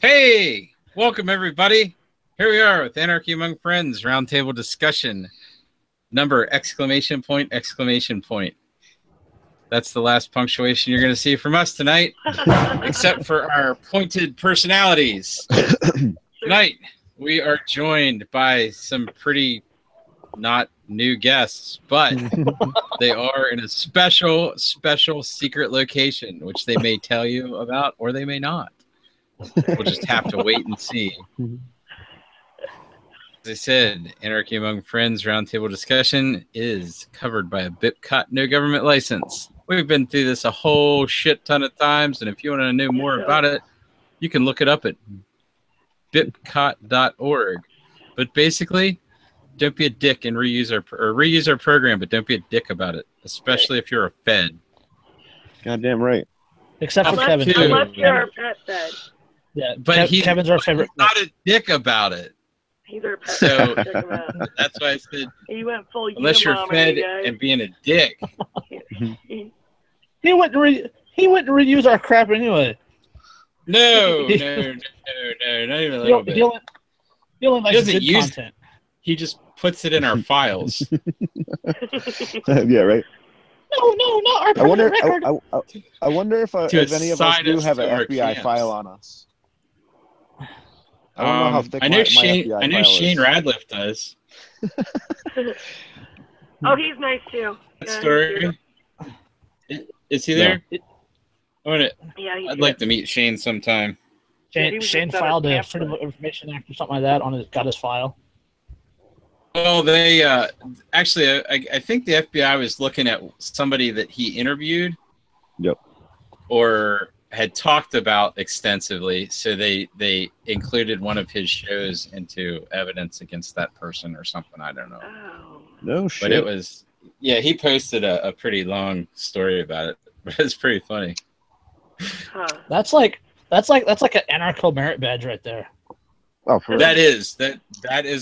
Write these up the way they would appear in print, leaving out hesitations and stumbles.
Hey, welcome everybody. Here we are with Anarchy Among Friends, Roundtable discussion. Number, exclamation point, exclamation point. That's the last punctuation you're going to see from us tonight, except for our pointed personalities. Tonight, we are joined by some pretty not new guests, but they are in a special secret location, which they may tell you about or they may not. We'll just have to wait and see. As I said, Anarchy Among Friends Roundtable discussion is covered by a BIPCOT no government license. We've been through this a whole shit ton of times, and if you want to know more about it, you can look it up at bipcot.org. But basically, don't be a dick and reuse our program, but don't be a dick about it, especially if you're a Fed. Goddamn right. Except for Kevin. Unless you're a pet Fed. Yeah, but Kevin's our favorite. He's not a dick about it. He's our pet. So that's why I said, he went full unless you're Fed and being a dick. He wouldn't reuse our crap anyway. No, not even a little bit. He only likes good use content. He just puts it in our files. Yeah, right. No, not our record. I wonder if any of us do have an FBI file on us. I don't know how thick I know Shane is. Radliff does. Oh, he's nice too. That story. Is he there? Yeah, I'd like to meet Shane sometime. Shane filed a Freedom of Information Act or something like that got his file. Well, they actually, I think the FBI was looking at somebody that he interviewed. Yep. Or had talked about extensively, so they included one of his shows into evidence against that person or something. I don't know. Oh. No shit. But it was, yeah, he posted a pretty long story about it, but it's pretty funny. Huh. That's like an anarcho merit badge right there. Oh, for that is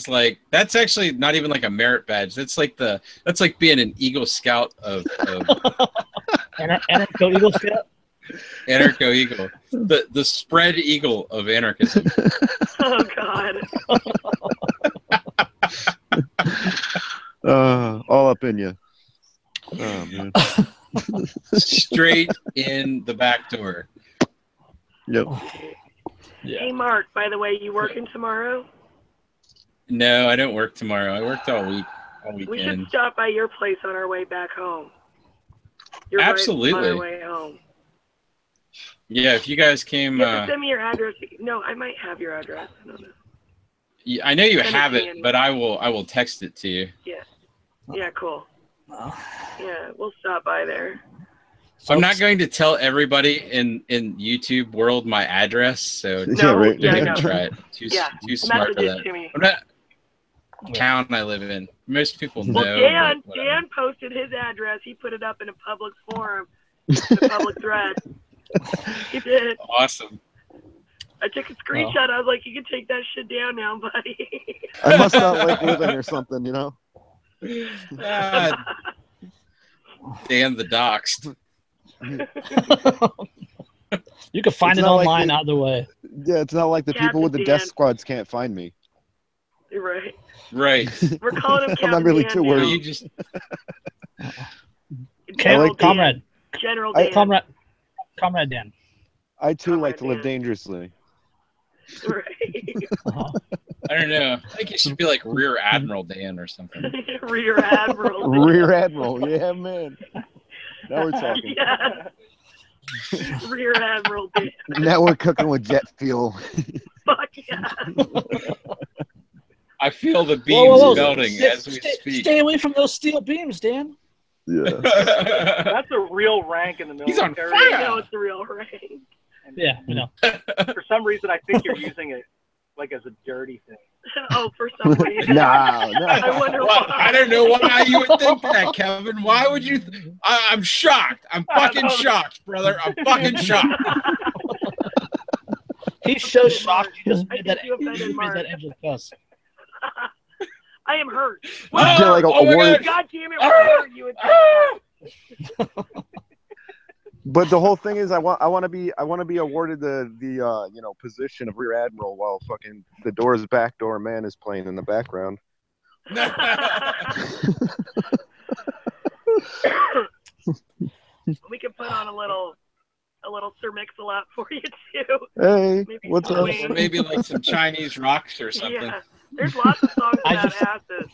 like, that's actually not even like a merit badge. That's like being an Eagle Scout of Anarcho Eagle Scout. Anarcho Eagle, the spread eagle of anarchism. Oh God. All up in you. Oh man. Straight in the back door. Yep. Yeah. Hey Mark, by the way, you working tomorrow? No, I don't work tomorrow. I worked all weekend. We should stop by your place on our way back home. You're Absolutely. right on our way home. Yeah, if you guys came... You have to send me your address. No, I might have your address. I don't know. Yeah, I know you have it, but I will text it to you. Yeah. Yeah, cool. Yeah, we'll stop by there. I'm not going to tell everybody in YouTube world my address, so don't even try it. Too smart for that. To me. I'm not town I live in. Most people know. Well, Dan posted his address. He put it up in a public forum, a public thread. He did. Awesome. I took a screenshot. I was like, you can take that shit down now, buddy. I must not like living or something, you know? Dan the doxed. You can find it online either way. Yeah, it's not like the people with the death squads can't find me. Right. Right. We're calling him Captain I'm not really Dan too now. worried. You just... Comrade. General Dan. Comrade Dan. I too like to live dangerously. Right. I don't know. I think it should be like Rear Admiral Dan or something. Rear Admiral. Rear Admiral, yeah, man. Now we're talking. Yeah. Rear Admiral Dan. Now we're cooking with jet fuel. Fuck yeah. I feel the beams melting as we speak. Stay away from those steel beams, Dan. Yeah. That's a real rank in the military. He's on fire. I know it's the real rank. Yeah, you know. For some reason, I think you're using it like as a dirty thing. Oh, for some reason. No. I wonder why. I don't know why you would think that, Kevin. Why would you? I'm shocked. I'm fucking shocked, brother. I'm fucking shocked. He's so shocked. He just made that angel cuss. I am hurt. Like oh my word. God damn it, we're hurt. You would But the whole thing is, I want to be awarded the position of rear admiral while fucking the Doors' Backdoor Man is playing in the background. We could put on a little Sir Mix-a-Lot for you too. Hey, maybe what's up? Or maybe like some Chinese rocks or something. Yeah, there's lots of songs about asses.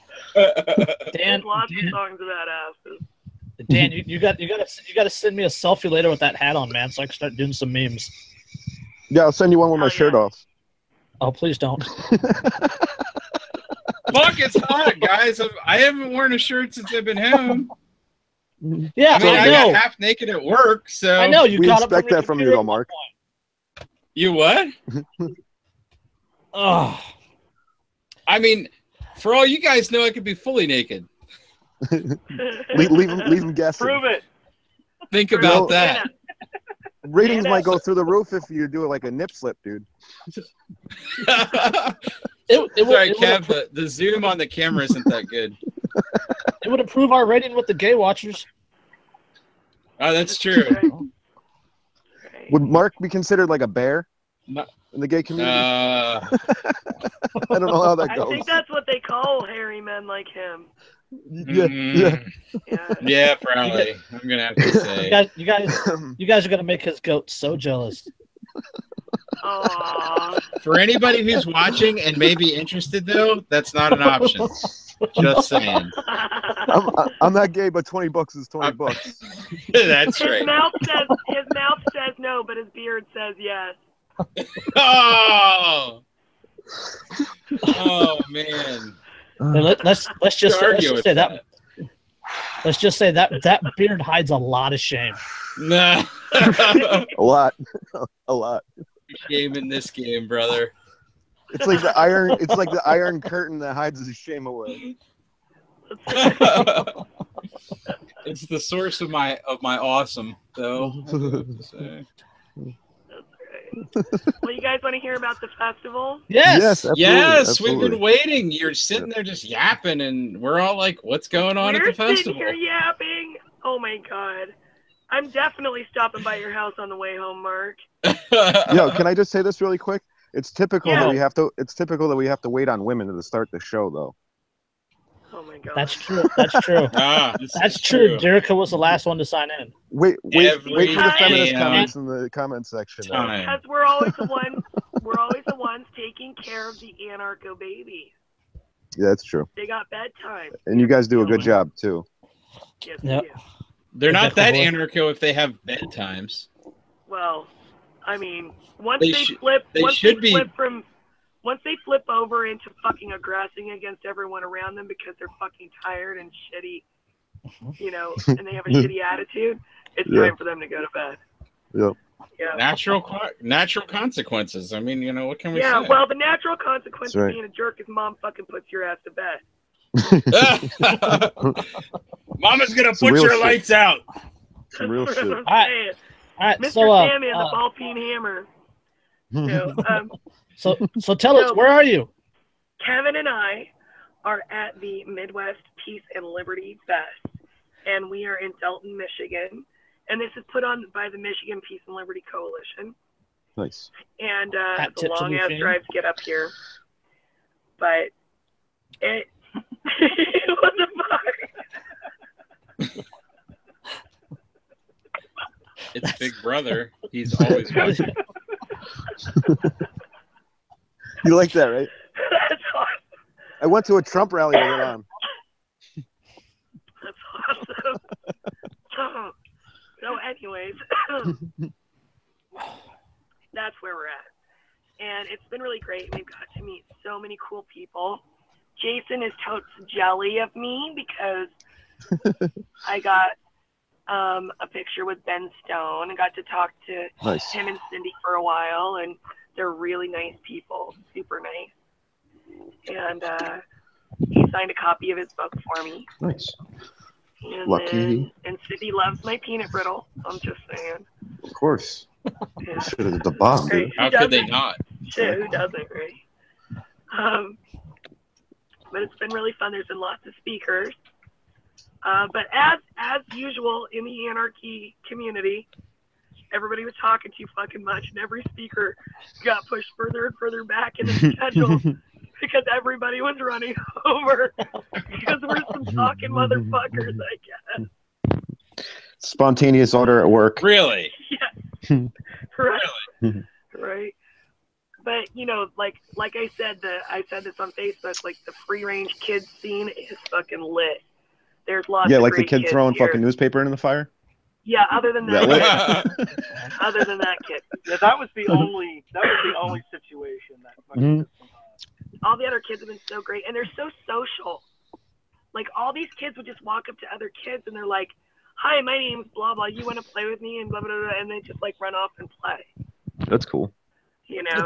Dan, There's lots of songs about asses. Dan, you got to send me a selfie later with that hat on, man, so I can start doing some memes. Yeah, I'll send you one with my shirt off. Oh, please don't. Fuck, it's hot, guys. I haven't worn a shirt since I've been home. Yeah, I mean, I know. got half naked at work, so I know you. We got expect that from you, though, Mark. You what? Oh, I mean, for all you guys know, I could be fully naked. leave him guessing. Prove it. Think about that. Ratings might go through the roof if you do it like a nip slip, dude. Sorry, Kev, the zoom on the camera isn't that good. It would improve our rating with the gay watchers. Oh, that's true. Would Mark be considered like a bear No. in the gay community? I don't know how that goes. I think that's what they call hairy men like him. Yeah. Yeah, probably. I'm gonna have to say. You guys are gonna make his goat so jealous. Aww. For anybody who's watching and may be interested, though, that's not an option. Just saying. I'm not gay, but $20 is $20. That's right. His mouth says no, but his beard says yes. Oh man. Let's just say that. Let's just say that beard hides a lot of shame. Nah. A lot. Shame in this game, brother. It's like the iron curtain that hides the shame away. It's the source of my awesome, though. Well, you guys want to hear about the festival? Yes, yes, we've been waiting. You're sitting there just yapping, and we're all like, "What's going on at the festival?" We're sitting here yapping. Oh my god, I'm definitely stopping by your house on the way home, Mark. Yo, can I just say this really quick? It's typical that we have to. It's typical that we have to wait on women to start the show, though. Oh my god. That's true. That's true. That's true. Jericho was the last one to sign in. Wait for the feminist comments in the comment section. Because we're always the ones taking care of the anarcho babies. Yeah, that's true. They got bedtime. And you guys do a good job too. Yes, we do. They're not that anarcho if they have bedtimes. Well, I mean, once they flip over into fucking aggressing against everyone around them because they're fucking tired and shitty, and they have a shitty attitude, it's time for them to go to bed. Yep. Yeah. Natural consequences. I mean, what can we say? Yeah, well, the natural consequence of being a jerk is mom fucking puts your ass to bed. Mama's gonna put your lights out. Some real shit. All right, Mr. so Sammy and the ball peen hammer. So tell us, where are you? Kevin and I are at the Midwest Peace and Liberty Fest, and we are in Delton, Michigan. And this is put on by the Michigan Peace and Liberty Coalition. Nice. And the long-ass drive to get up here. But it... what the fuck? It's Big Brother. He's always watching. You like that, right? That's awesome. I went to a Trump rally with it on. That's awesome. So anyways, that's where we're at. And it's been really great. We've got to meet so many cool people. Jason is totes jelly of me because I got a picture with Ben Stone and got to talk to him and Cindy for a while, and they're really nice people, super nice. And he signed a copy of his book for me. Nice. And Lucky. And Cindy loves my peanut brittle. I'm just saying. Of course. Yeah. Should have the boss. Right. How could they not? Shit, who doesn't, right? But it's been really fun. There's been lots of speakers. But as usual in the Anarchy community, everybody was talking too fucking much, and every speaker got pushed further and further back in the schedule because everybody was running over because we're some talking motherfuckers, I guess. Spontaneous order at work. Really? Yeah. Right. Really? Right. But you know, like I said, I said this on Facebook. Like the free range kids scene is fucking lit. There's lots. Yeah, of like the great kid kids throwing here. fucking newspaper in the fire. Yeah, other than that, That kid. Other than that kid. Yeah, that was the only situation that fucking All the other kids have been so great, and they're so social. Like all these kids would just walk up to other kids, and they're like, "Hi, my name's blah blah. You want to play with me?" And blah blah blah, and they just like run off and play. That's cool. You know.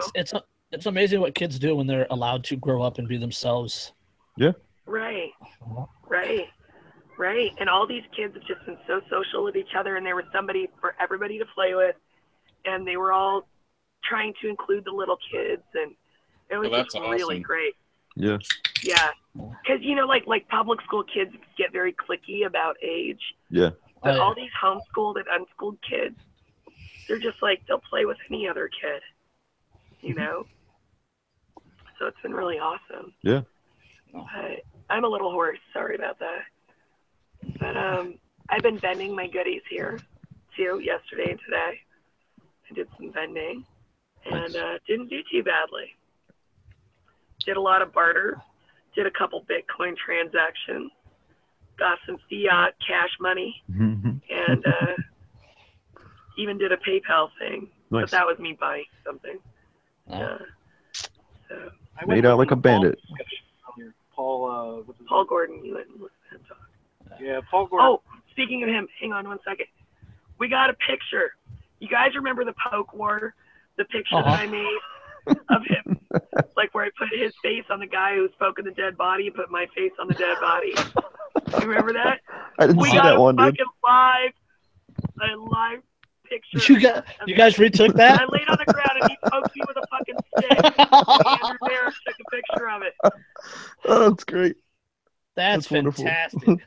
It's amazing what kids do when they're allowed to grow up and be themselves. Yeah. Right. And all these kids have just been so social with each other, and there was somebody for everybody to play with, and they were all trying to include the little kids, and it was just really great. Yeah. Yeah. Because, you know, like public school kids get very cliquey about age. Yeah. But all these homeschooled and unschooled kids, they're just like, they'll play with any other kid, you know? So it's been really awesome. Yeah. But I'm a little hoarse. Sorry about that. But I've been bending my goodies here, too, yesterday and today. I did some bending and didn't do too badly. Did a lot of barter. Did a couple Bitcoin transactions. Got some fiat cash money. And even did a PayPal thing. Nice. But that was me buying something. So made out like a bandit. Paul Gordon, you went and listen to him talk. Yeah, Paul Gordon. Oh, speaking of him, hang on one second. We got a picture. You guys remember the Poke War? The picture that I made of him? Like where I put his face on the guy who was poking the dead body and put my face on the dead body. You remember that? I didn't see that one, dude. A live picture. You guys retook that? I laid on the ground and he poked me with a fucking stick. Andrew Barris took a picture of it. Oh, that's great. That's fantastic.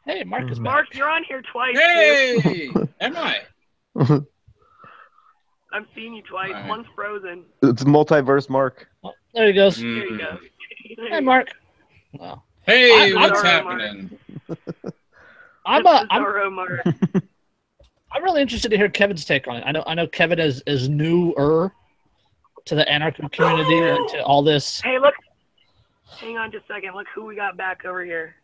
Hey, Mark is back. Mark, you're on here twice. Hey, am I? I've seen you twice. Right. One's frozen. It's multiverse, Mark. Oh, there he goes. There you go. Hey, Mark. Wow. Hey, what's happening? I'm really interested to hear Kevin's take on it. I know Kevin is newer to the Anarchy community and to all this. Hey, look. Hang on just a second. Look who we got back over here.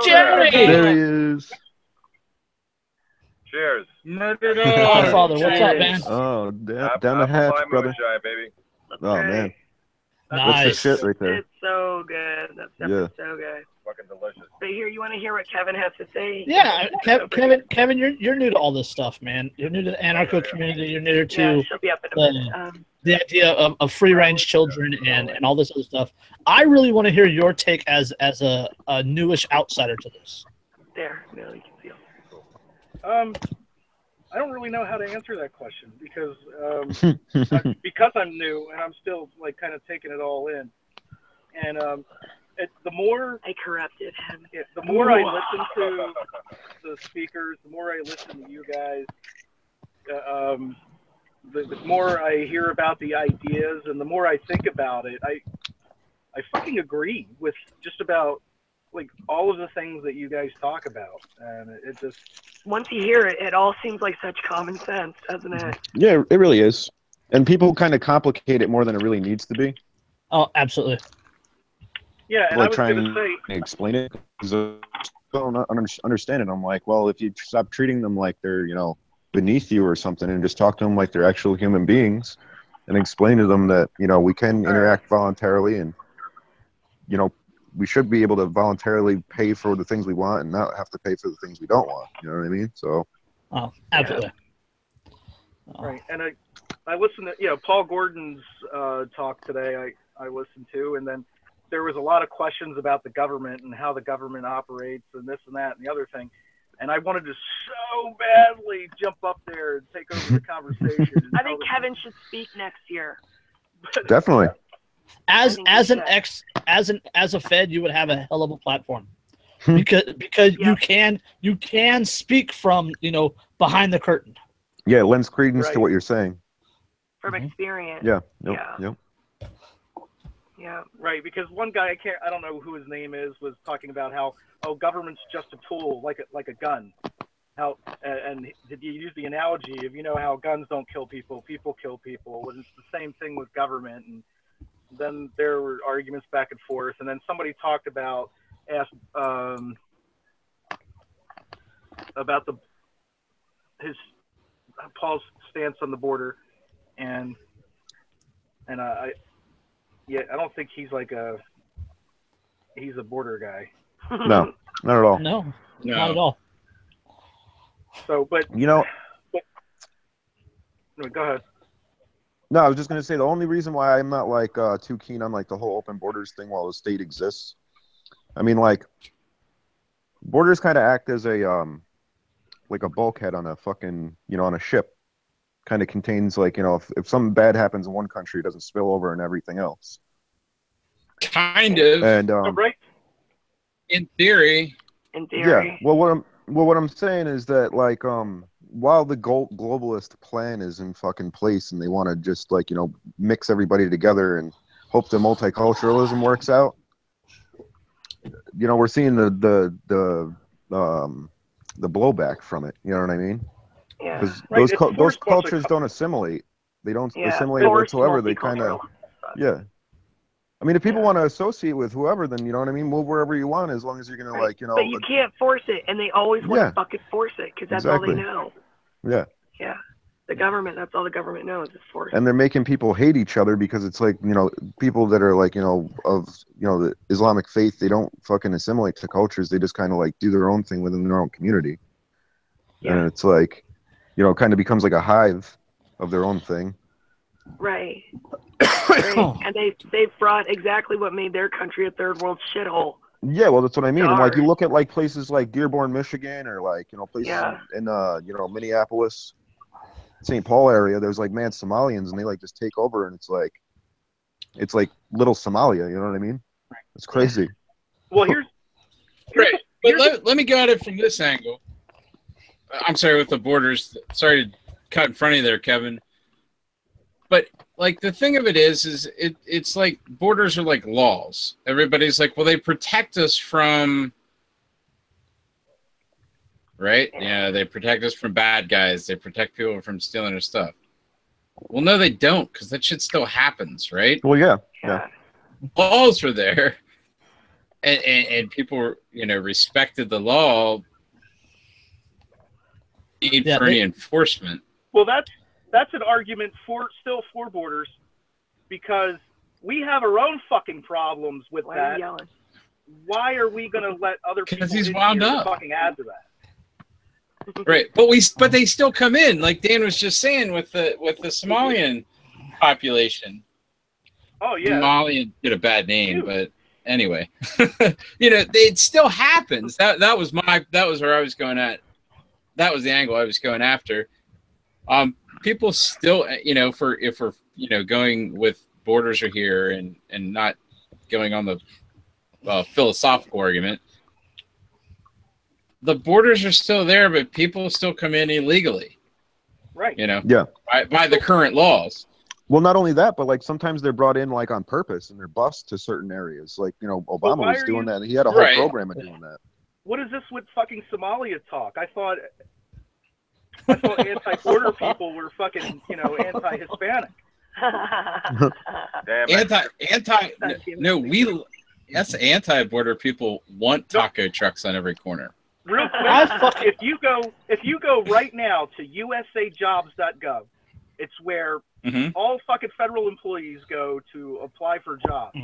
Jerry! There he is. Cheers. Murdered Godfather, what's up, man? Oh, down the hatch, brother. Shy, baby. Oh, man. Nice. That's the shit right there. It's so good. That's definitely so good. Fucking delicious. But here, you want to hear what Kevin has to say? Yeah, Kevin, you're new to all this stuff, man. You're new to the Anarcho community. You're new to she'll be up in a minute. The idea of free-range children and all this other stuff. I really want to hear your take as a newish outsider to this. There, no, you can see it. I don't really know how to answer that question because I'm new and I'm still like kind of taking it all in. And the more I corrupted him. The more I listen to the speakers, the more I listen to you guys, the more I hear about the ideas and the more I think about it, I fucking agree with just about like all of the things that you guys talk about, and it just once you hear it, it all seems like such common sense, doesn't it? Yeah, it really is. And people kind of complicate it more than it really needs to be. Oh, absolutely. Yeah, and like I was trying going to to explain it because I don't understand it. I'm like, well, if you stop treating them like they're, beneath you or something and just talk to them like they're actual human beings and explain to them that, we can interact voluntarily and, we should be able to voluntarily pay for the things we want and not have to pay for the things we don't want. You know what I mean? So. Oh, absolutely. Yeah. Right. And I listened to, Paul Gordon's talk today I listened to, and then there was a lot of questions about the government and how the government operates and this and that and the other thing. And I wanted to so badly jump up there and take over the conversation. I think Kevin should speak next year. Definitely. As a Fed, you would have a hell of a platform. because you can speak from behind the curtain. Yeah, it lends credence to what you're saying. From experience. Yeah. Yep. Yeah. Yep. Yeah. Right, because one guy, I don't know who his name is, was talking about how, government's just a tool, like a gun. How and did you use the analogy of how guns don't kill people, people kill people? Well, it's the same thing with government. And then there were arguments back and forth, and then somebody talked about Paul's stance on the border, and I don't think he's he's a border guy. No, not at all. No, not at all. So, but no, go ahead. No, I was just gonna say the only reason why I'm not too keen on the whole open borders thing while the state exists. I mean, borders kind of act as a bulkhead on a fucking on a ship. Kind of contains if something bad happens in one country, it doesn't spill over in everything else. Kind of. And right. In theory. Yeah. Well, what I'm saying is that while the globalist plan is in fucking place and they want to just mix everybody together and hope the multiculturalism works out, we're seeing the blowback from it. You know what I mean? Yeah. Because those cultures don't assimilate. They don't assimilate whatsoever. They kind of I mean, if people want to associate with whoever, then you know what I mean. Move wherever you want, as long as you're gonna But you can't force it, and they always want to fucking force it because that's all they know. Yeah. Yeah. The government. That's all the government knows is force. And they're making people hate each other because it's people that are of the Islamic faith. They don't fucking assimilate to cultures. They just kind of do their own thing within their own community. Yeah. And it's kind of becomes like a hive of their own thing. Right. Right. And they brought exactly what made their country a third world shithole. Yeah, well, that's what I mean. And you look at places like Dearborn, Michigan, or places in Minneapolis, St. Paul area. There's mad Somalians, and they just take over, and it's like little Somalia. You know what I mean? It's crazy. Well, here's but let me go at it from this angle. I'm sorry with the borders. Sorry to cut in front of you there, Kevin. But the thing of it is it's like borders are like laws. Everybody's well, they protect us from, right? Yeah, they protect us from bad guys. They protect people from stealing our stuff. Well, no, they don't, because that shit still happens, right? Well, yeah. Laws were there, and people, respected the law. Need for any enforcement. Well, that's an argument for borders, because we have our own fucking problems with that. Are you yelling? Why are we going to let other people he's wound up. Fucking add to that? Right, but they still come in, like Dan was just saying with the Somalian population. Oh yeah, Somalian did a bad name, but anyway, it still happens. That was where I was going at. That was the angle I was going after. People still, if we're going with borders are here and not going on the philosophical argument, the borders are still there, but people still come in illegally. Right. By the current laws. Well, not only that, but sometimes they're brought in on purpose and they're bused to certain areas. Obama was doing that. He had a whole program of doing that. What is this with fucking Somalia talk? I thought anti-border people were fucking, anti-Hispanic. Anti-border people want taco trucks on every corner. Real quick, if you go right now to usajobs.gov, it's where all fucking federal employees go to apply for jobs,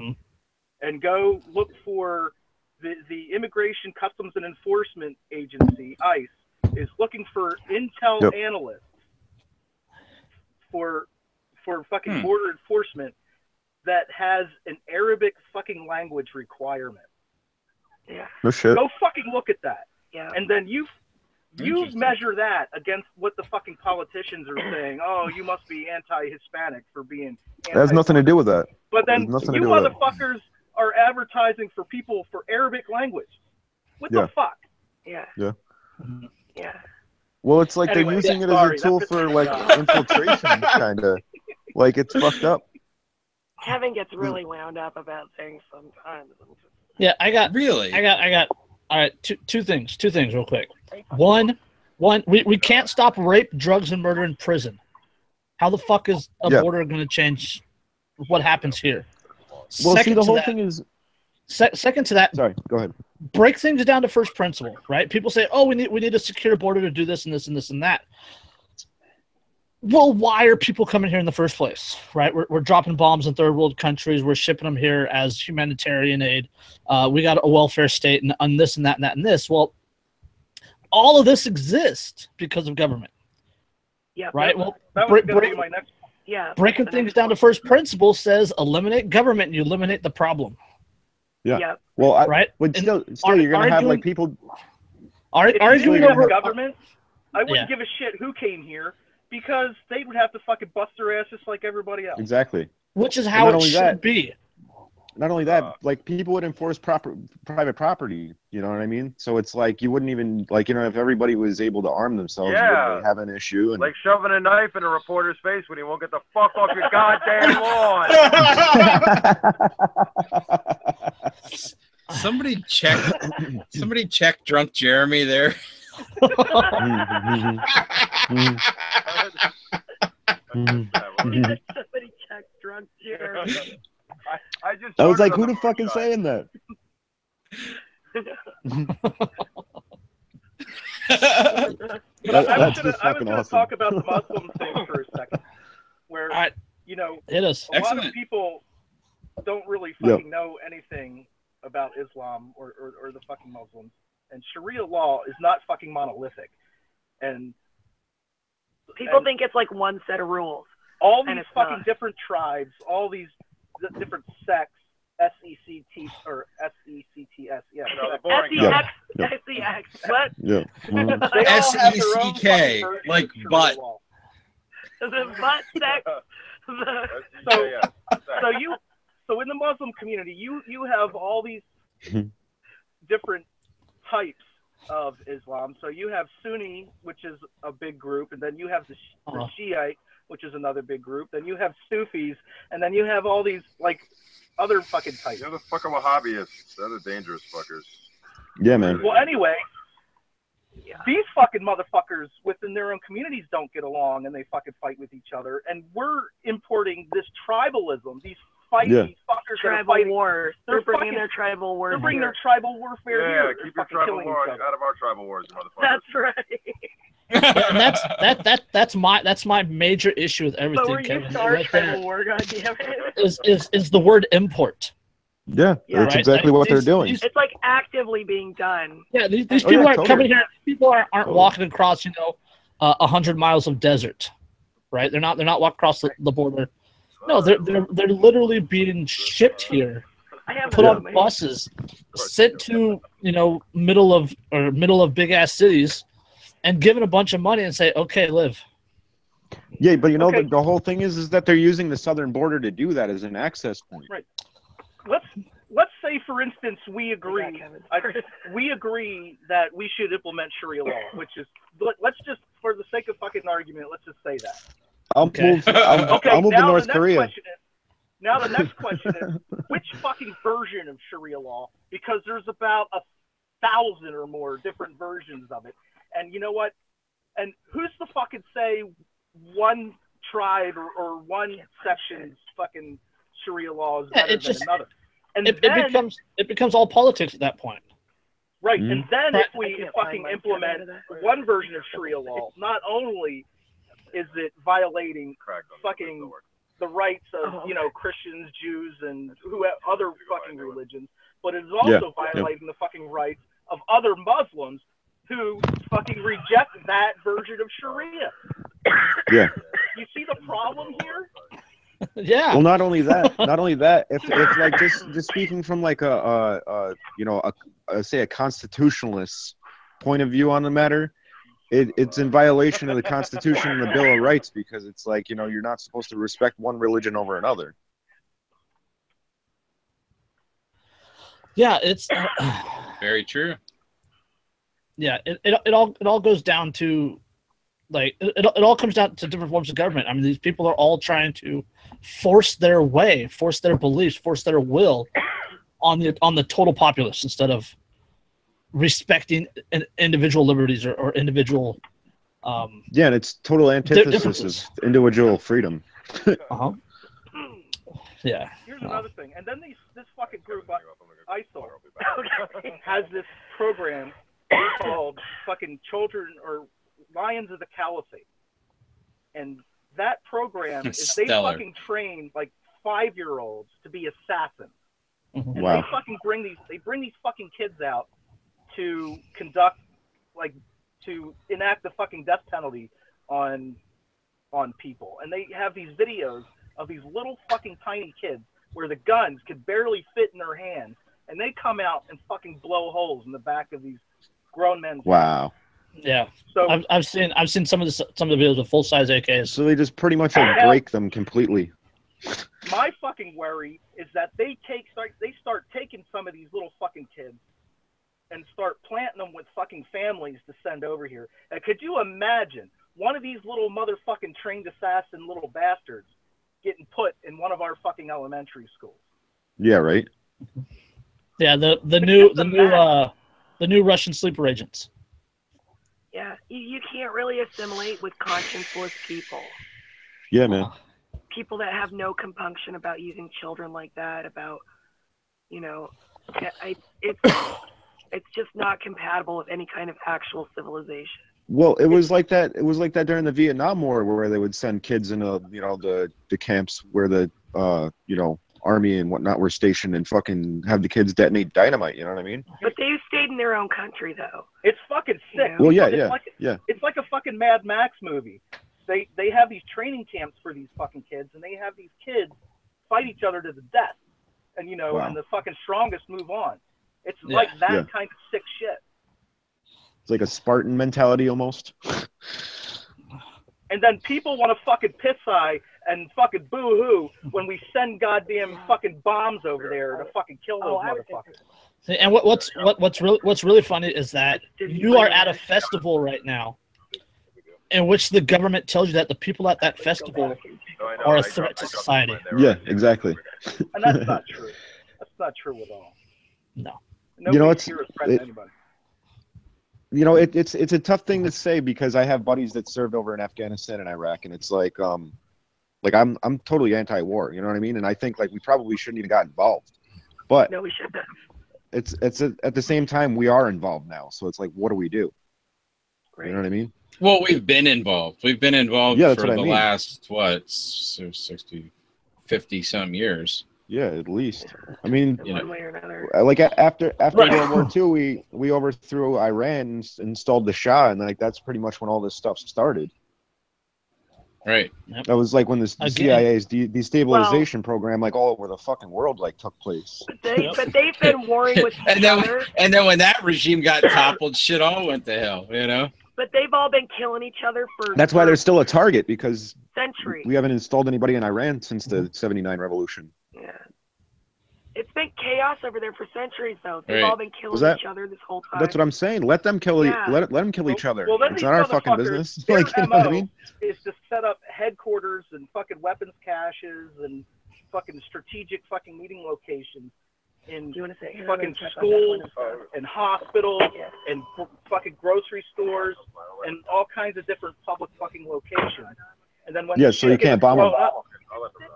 and go look for the Immigration, Customs, and Enforcement Agency, ICE, is looking for intel analysts for fucking border enforcement that has an Arabic fucking language requirement. Yeah. No shit. Go fucking look at that. Yeah. And then you measure that against what the fucking politicians are saying. Oh, you must be anti-Hispanic for being That has nothing to do with that. But then you motherfuckers are advertising for people for Arabic language. What Yeah. the fuck? Yeah. Yeah. Yeah. Well, it's like Anyway, they're using yeah, it sorry, as a tool that for pisses like me off. infiltration, kind of. Like it's fucked up. Kevin gets really wound up about things sometimes. Yeah, I got. Really? All right, two things real quick. One, we can't stop rape, drugs, and murder in prison. How the fuck is a border going to change what happens here? Well, see, the whole thing is. Second to that, Sorry, go ahead. break things down to first principle, right? People say, "Oh, we need a secure border to do this and this and this and that." Well, why are people coming here in the first place, right? We're dropping bombs in third world countries. We're shipping them here as humanitarian aid. We got a welfare state and this and that and that and this. Well, all of this exists because of government. Yeah. Right? Well, that was going to be my next. Yeah. breaking things down to first principle says eliminate government and you eliminate the problem. Yeah. Yep. Well, right? But still, you're going to have like people. Arguing over over government, I wouldn't give a shit who came here because they would have to fucking bust their ass just like everybody else. Exactly. Which is how it should be. Not only that, like people would enforce private property. You know what I mean? So it's like you wouldn't even like if everybody was able to arm themselves, you wouldn't really have an issue. And like shoving a knife in a reporter's face when he won't get the fuck off your goddamn lawn. Somebody check drunk Jeremy there. Somebody check drunk Jeremy. I was like, who the fuck is saying that? But I was going to talk about the Muslim thing for a second, where hit us. A lot of people don't really fucking know anything about Islam or the fucking Muslims, and Sharia law is not fucking monolithic, and people think it's like one set of rules. All these fucking different tribes, all these different sects, S-E-C-T or S-E-C-T-S, yeah. S-E-X, what? Yeah. S-E-C-K, like butt. The butt sex. So in the Muslim community, you have all these different types of Islam. So you have Sunni, which is a big group, and then you have the Shiite, which is another big group. Then you have Sufis, and then you have all these like other fucking types. You're the fucking Wahhabis. They're the dangerous fuckers. Yeah, man. Well, anyway, these fucking motherfuckers within their own communities don't get along, and they fucking fight with each other. And we're importing this tribalism. These these fuckers tribal are fighting wars. They're bringing their tribal warfare. They're bringing their tribal warfare here. Yeah, keep your tribal wars out of our tribal wars, you motherfuckers. That's right. And that's my major issue with everything. So Kevin, you start right tribal war, goddammit. Is the word import. Yeah, that's exactly what they're doing. It's like actively being done. Yeah, these people aren't coming here. People aren't walking across 100 miles of desert, right? They're not walking across the border. No, they're literally being shipped here, put on buses, sent to middle of big ass cities, and given a bunch of money and say, okay, live. Yeah, but the whole thing is that they're using the southern border to do that as an access point. Right. Let's say, for instance, we agree that we should implement Sharia law, which is let's just, for the sake of fucking argument, let's just say that. I'll move to North Korea. Now the next question is, which fucking version of Sharia law? Because there's about 1,000 or more different versions of it. And you know what? And who's to fucking say one tribe or one section's fucking Sharia law is better than another? And it becomes all politics at that point. Right. Mm-hmm. And then if we fucking implement one version of Sharia law, not only is it violating fucking the rights of Christians, Jews, and other fucking religions, but it is also violating the fucking rights of other Muslims who fucking reject that version of Sharia. Yeah. You see the problem here? Yeah. Well, not only that, if like just speaking from like a constitutionalist point of view on the matter, it's in violation of the Constitution and the Bill of Rights, because it's like, you're not supposed to respect one religion over another. Yeah, it's very true. Yeah, it all goes down to, like, it all comes down to different forms of government. I mean, these people are all trying to force their way, force their beliefs, force their will on the total populace instead of respecting individual liberties or individual. Yeah, and it's total antithesis differences. of individual freedom. Uh-huh. Yeah. Here's another thing, and then this fucking group, ISIL, has this program called fucking Children or Lions of the Caliphate, and that program is they fucking train like 5-year-olds to be assassins, and they fucking bring these fucking kids out to enact the fucking death penalty on people, and they have these videos of these little fucking tiny kids where the guns could barely fit in their hands, and they come out and fucking blow holes in the back of these grown men's Wow. heads. Yeah. So I've seen some of the videos with full size AKs. So they just pretty much like break them completely. My fucking worry is that they start taking some of these little fucking kids and start planting them with fucking families to send over here. And could you imagine one of these little motherfucking trained assassin little bastards getting put in one of our fucking elementary schools? Yeah, right. Yeah, the new Russian sleeper agents. Yeah, you can't really assimilate with conscienceless people. Yeah, man. People that have no compunction about using children like that, about, it's just not compatible with any kind of actual civilization. Well, it was like that. It was like that during the Vietnam War, where they would send kids into, the camps where the, army and whatnot were stationed, and fucking have the kids detonate dynamite. You know what I mean? But they stayed in their own country, though. It's fucking sick. Well, yeah. It's like a fucking Mad Max movie. They have these training camps for these fucking kids, and they have these kids fight each other to the death, and and the fucking strongest move on. It's like that kind of sick shit. It's like a Spartan mentality almost. And then people want to fucking piss eye and fucking boo-hoo when we send goddamn fucking bombs over there to fucking kill those motherfuckers. And what's really funny is that you are at a festival right now in which the government tells you that the people at that festival are a threat to society. Yeah, exactly. And that's not true. That's not true at all. No. Nobody's here is threatening anybody. It's a tough thing to say because I have buddies that served over in Afghanistan and Iraq, and it's like I'm totally anti-war, you know what I mean? And I think like we probably shouldn't even got involved, but no, we shouldn't. It's at the same time we are involved now, so it's like, what do we do? Right. You know what I mean? Well, we've been involved. We've been involved for the last 60, 50 some years. Yeah, at least. I mean, one way or another. Like after World War II, we overthrew Iran and installed the Shah, and like that's pretty much when all this stuff started. Right. Yep. That was like when the CIA's destabilization program, like all over the fucking world, like took place. But they've been warring with each other. And then when that regime got toppled, shit all went to hell. But they've all been killing each other for. That's why they're still a target, because centuries. We haven't installed anybody in Iran since the '79 revolution. Yeah. It's been chaos over there for centuries, though. They've all been killing each other this whole time. That's what I'm saying. Let them kill. Let them kill each other. It's not our fucking business. Like, you know what I mean? Is to set up headquarters and fucking weapons caches and fucking strategic fucking meeting locations in fucking schools and hospitals and fucking grocery stores and all kinds of different public fucking locations. And then when so you can't bomb them.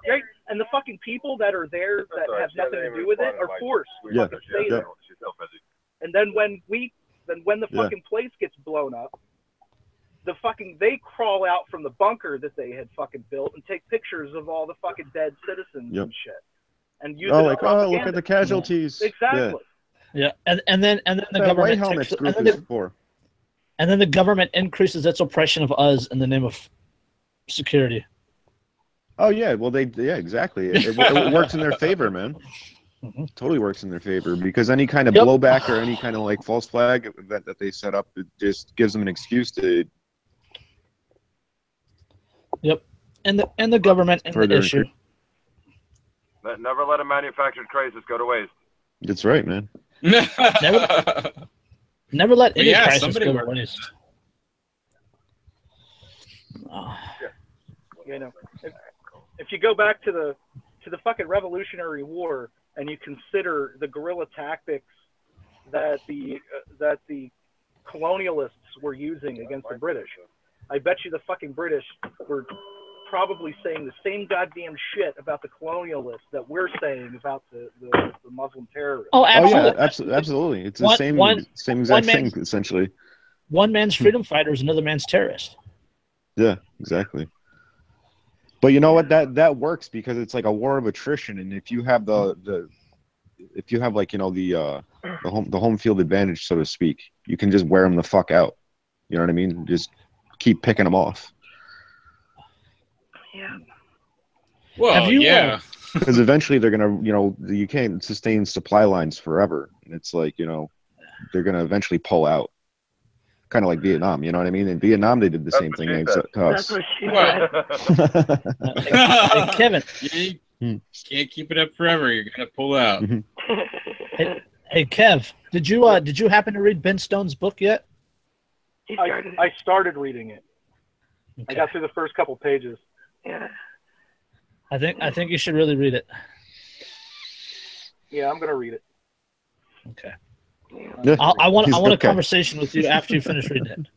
Right? And the fucking people that are there that have nothing to do with it are forced to stay there. And then when the fucking place gets blown up, they crawl out from the bunker that they had fucking built and take pictures of all the fucking dead citizens and shit. And use look at the casualties. Exactly. Yeah, and then the government and then the government increases its oppression of us in the name of security. Oh yeah, well exactly. It works in their favor, man. Totally works in their favor, because any kind of blowback or any kind of like false flag that they set up, it just gives them an excuse to. Yep, and the government and the issue. Never let a manufactured crisis go to waste. That's right, man. Never let any yeah, crisis somebody go to worked. waste. You know, if you go back to the fucking Revolutionary War and you consider the guerrilla tactics that the colonialists were using against the British, I bet you the fucking British were probably saying the same goddamn shit about the colonialists that we're saying about the Muslim terrorists. Oh, Oh absolutely. yeah, absolutely. It's the One- same one- same one exact man- thing essentially. One man's freedom fighter is another man's terrorist. Yeah, exactly. But you know what? That works because it's like a war of attrition, and if you have if you have like the home field advantage, so to speak, you can just wear them the fuck out. You know what I mean? Just keep picking them off. Yeah. Well, Have you, yeah. Because eventually they're gonna, you can't sustain supply lines forever, and it's like they're gonna eventually pull out. Kind of like Vietnam, you know what I mean? In Vietnam, they did the same thing. That's what she said. Hey, Kevin. You can't keep it up forever. You're gonna pull out. Hey, Kev. Did you happen to read Ben Stone's book yet? I started reading it. Okay. I got through the first couple pages. Yeah. I think you should really read it. Yeah, I'm gonna read it. Okay. Yeah. I want a Okay. conversation with you after you finish reading it.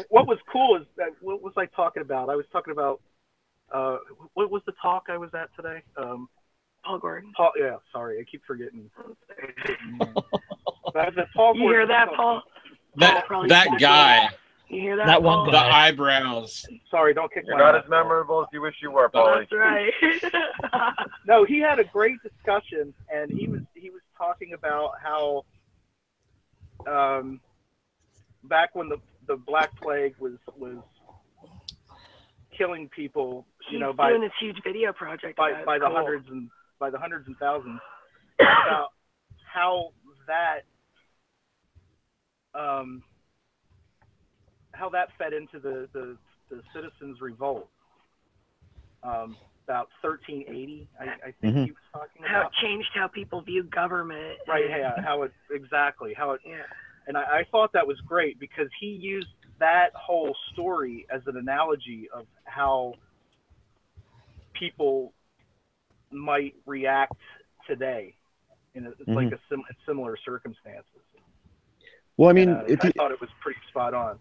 What was cool is that what was I talking about? I was talking about what was the talk I was at today? Paul Gordon. Paul, yeah, sorry, I keep forgetting. I was at Paul You hear Gordon's that, talk. Paul? That guy. You hear that? That one Paul? The guy. eyebrows. Sorry, don't kick You're my not ass. as memorable as you wish you were, Paulie. That's right. No, he had a great discussion, and he was talking about how back when the Black Plague was killing people, He's by doing this huge video project by about it. the Cool. hundreds and thousands, about how that fed into the citizens' revolt. About 1380, I think he was talking How about. it changed how people view government. Right, yeah, Yeah. And I thought that was great because he used that whole story as an analogy of how people might react today in like similar circumstances. Well, I mean, I thought it was pretty spot on.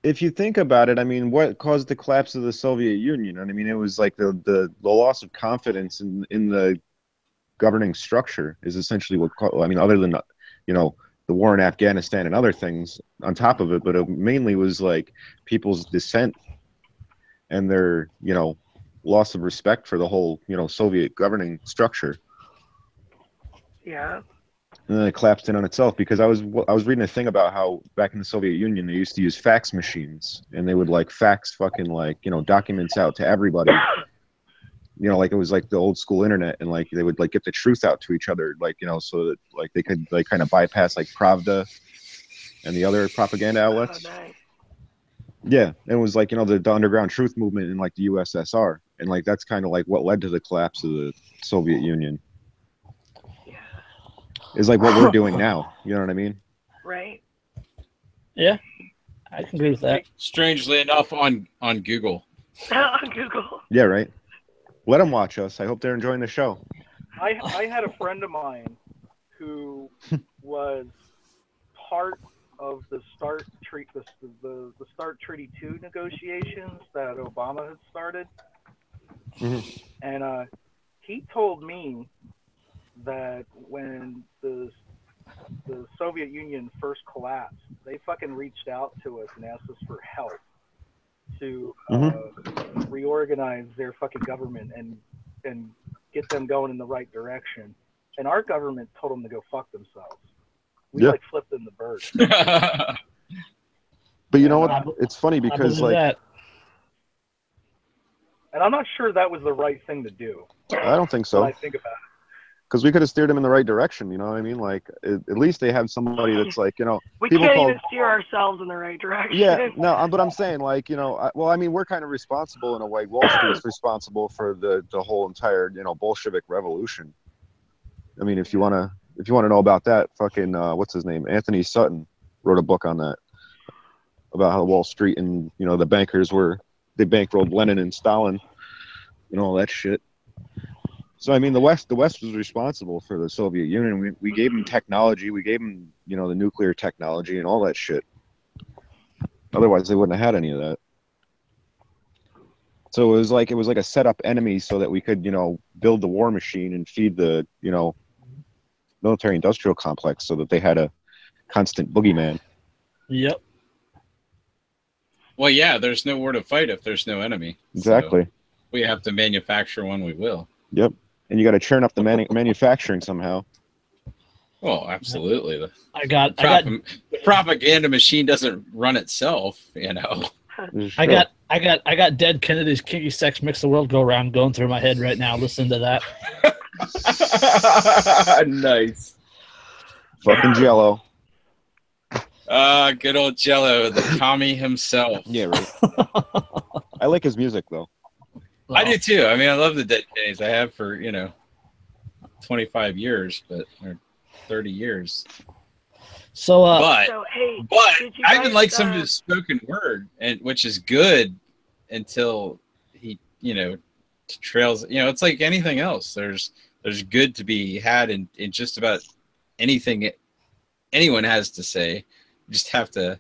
If you think about it, I mean, what caused the collapse of the Soviet Union? I mean, it was like the loss of confidence in the governing structure is essentially other than the war in Afghanistan and other things on top of it, but it mainly was like people's dissent and their loss of respect for the whole Soviet governing structure. Yeah. And then it collapsed in on itself because I was reading a thing about how back in the Soviet Union they used to use fax machines and they would like fax fucking documents out to everybody. Like it was like the old school internet, and like they would like get the truth out to each other, so that like they could like kind of bypass like Pravda and the other propaganda outlets. Oh, nice. Yeah, it was like the underground truth movement in like the USSR, and like that's kind of like what led to the collapse of the Soviet Union. Is like what we're doing now. You know what I mean? Right. Yeah, I can agree with that. Strangely enough, on Google. On Google. Yeah, right. Let them watch us. I hope they're enjoying the show. I had a friend of mine who was part of the START Treaty 2 negotiations that Obama had started, and he told me that when the Soviet Union first collapsed, they fucking reached out to us and asked us for help to reorganize their fucking government and get them going in the right direction. And our government told them to go fuck themselves. We like flipped them the bird. But you know what? It's funny because like that. And I'm not sure that was the right thing to do. I don't think so. When I think about it. Because we could have steered them in the right direction, you know what I mean? Like, at least they have somebody that's like, We people can't even steer ourselves in the right direction. Yeah, no, but I'm saying, like, well, I mean, we're kind of responsible in a way. Wall Street's responsible for the whole entire, Bolshevik revolution. I mean, if you wanna know about that, fucking, what's his name? Anthony Sutton. wrote a book on that, about how Wall Street and, you know, the bankers they bankrolled Lenin and Stalin and all that shit. So I mean, the West was responsible for the Soviet Union. We gave them technology, we gave them, you know, the nuclear technology and all that shit. Otherwise, they wouldn't have had any of that. So it was like a set up enemy so that we could, you know, build the war machine and feed the, you know, military industrial complex so that they had a constant boogeyman. Yep. Well, yeah, there's nowhere to fight if there's no enemy. Exactly. So we have to manufacture one. We will. Yep. And you got to churn up the manufacturing somehow. Well, absolutely. The propaganda machine doesn't run itself, you know. I got Dead Kennedy's Kinky Sex Makes the World Go Round going through my head right now. Listen to that. Nice. Fucking Jello. Good old Jello, the commie himself. Yeah, right. I like his music though. I do too. I mean, I love the Dead Kennedys. I have for, 25 years, or 30 years. So, but I even like some of guys, his spoken word, and which is good until he, trails. It's like anything else. There's good to be had in just about anything anyone has to say. You just have to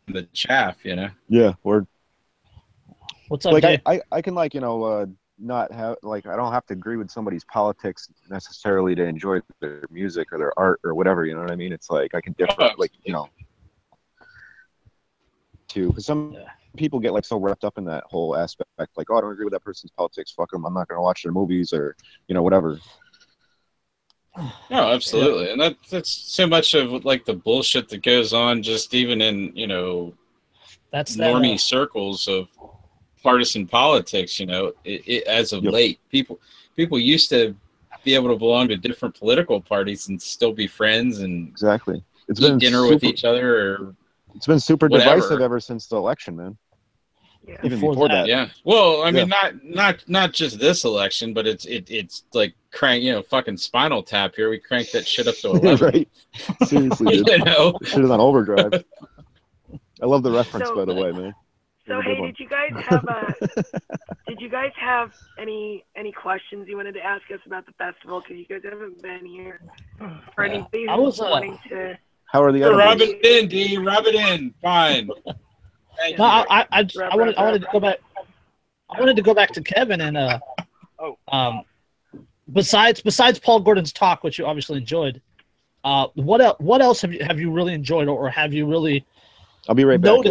the chaff, Yeah, word. What's up, like Dave? I can not have I don't have to agree with somebody's politics necessarily to enjoy their music or their art or whatever, you know what I mean? It's like I can differ too, because some people get so wrapped up in that whole aspect, like, oh, I don't agree with that person's politics, fuck them, I'm not going to watch their movies or whatever. No, absolutely. And that's so much of the bullshit that goes on just even in that's normie circles of partisan politics. As of late, people used to be able to belong to different political parties and still be friends and exactly eat dinner with each other. Or it's been super whatever. divisive ever since the election, man. Yeah. Even before that. Yeah. Well, I mean, not just this election, but it's like fucking Spinal Tap here. We cranked that shit up to 11. Right. Seriously, dude. Shit is on overdrive. I love the reference, by the way, man. So hey, did you guys have any questions you wanted to ask us about the festival? Because you guys haven't been here. Or anybody who's wanting to. How are the other? Rub it in, D. Rub it in. Fine. No, I wanted to go back. I wanted to go back to Kevin and besides Paul Gordon's talk, which you obviously enjoyed, what else have you really enjoyed, or have you really I'll be right back.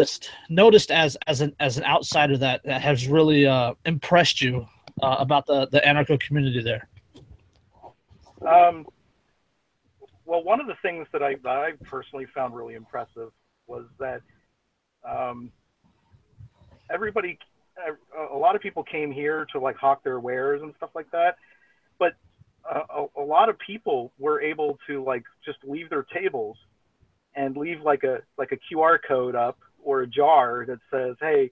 Noticed as an outsider that has really impressed you about the anarcho community there? Well, one of the things that I personally found really impressive was that a lot of people came here to hawk their wares and stuff like that, but a lot of people were able to just leave their tables and leave a QR code up or a jar that says, hey,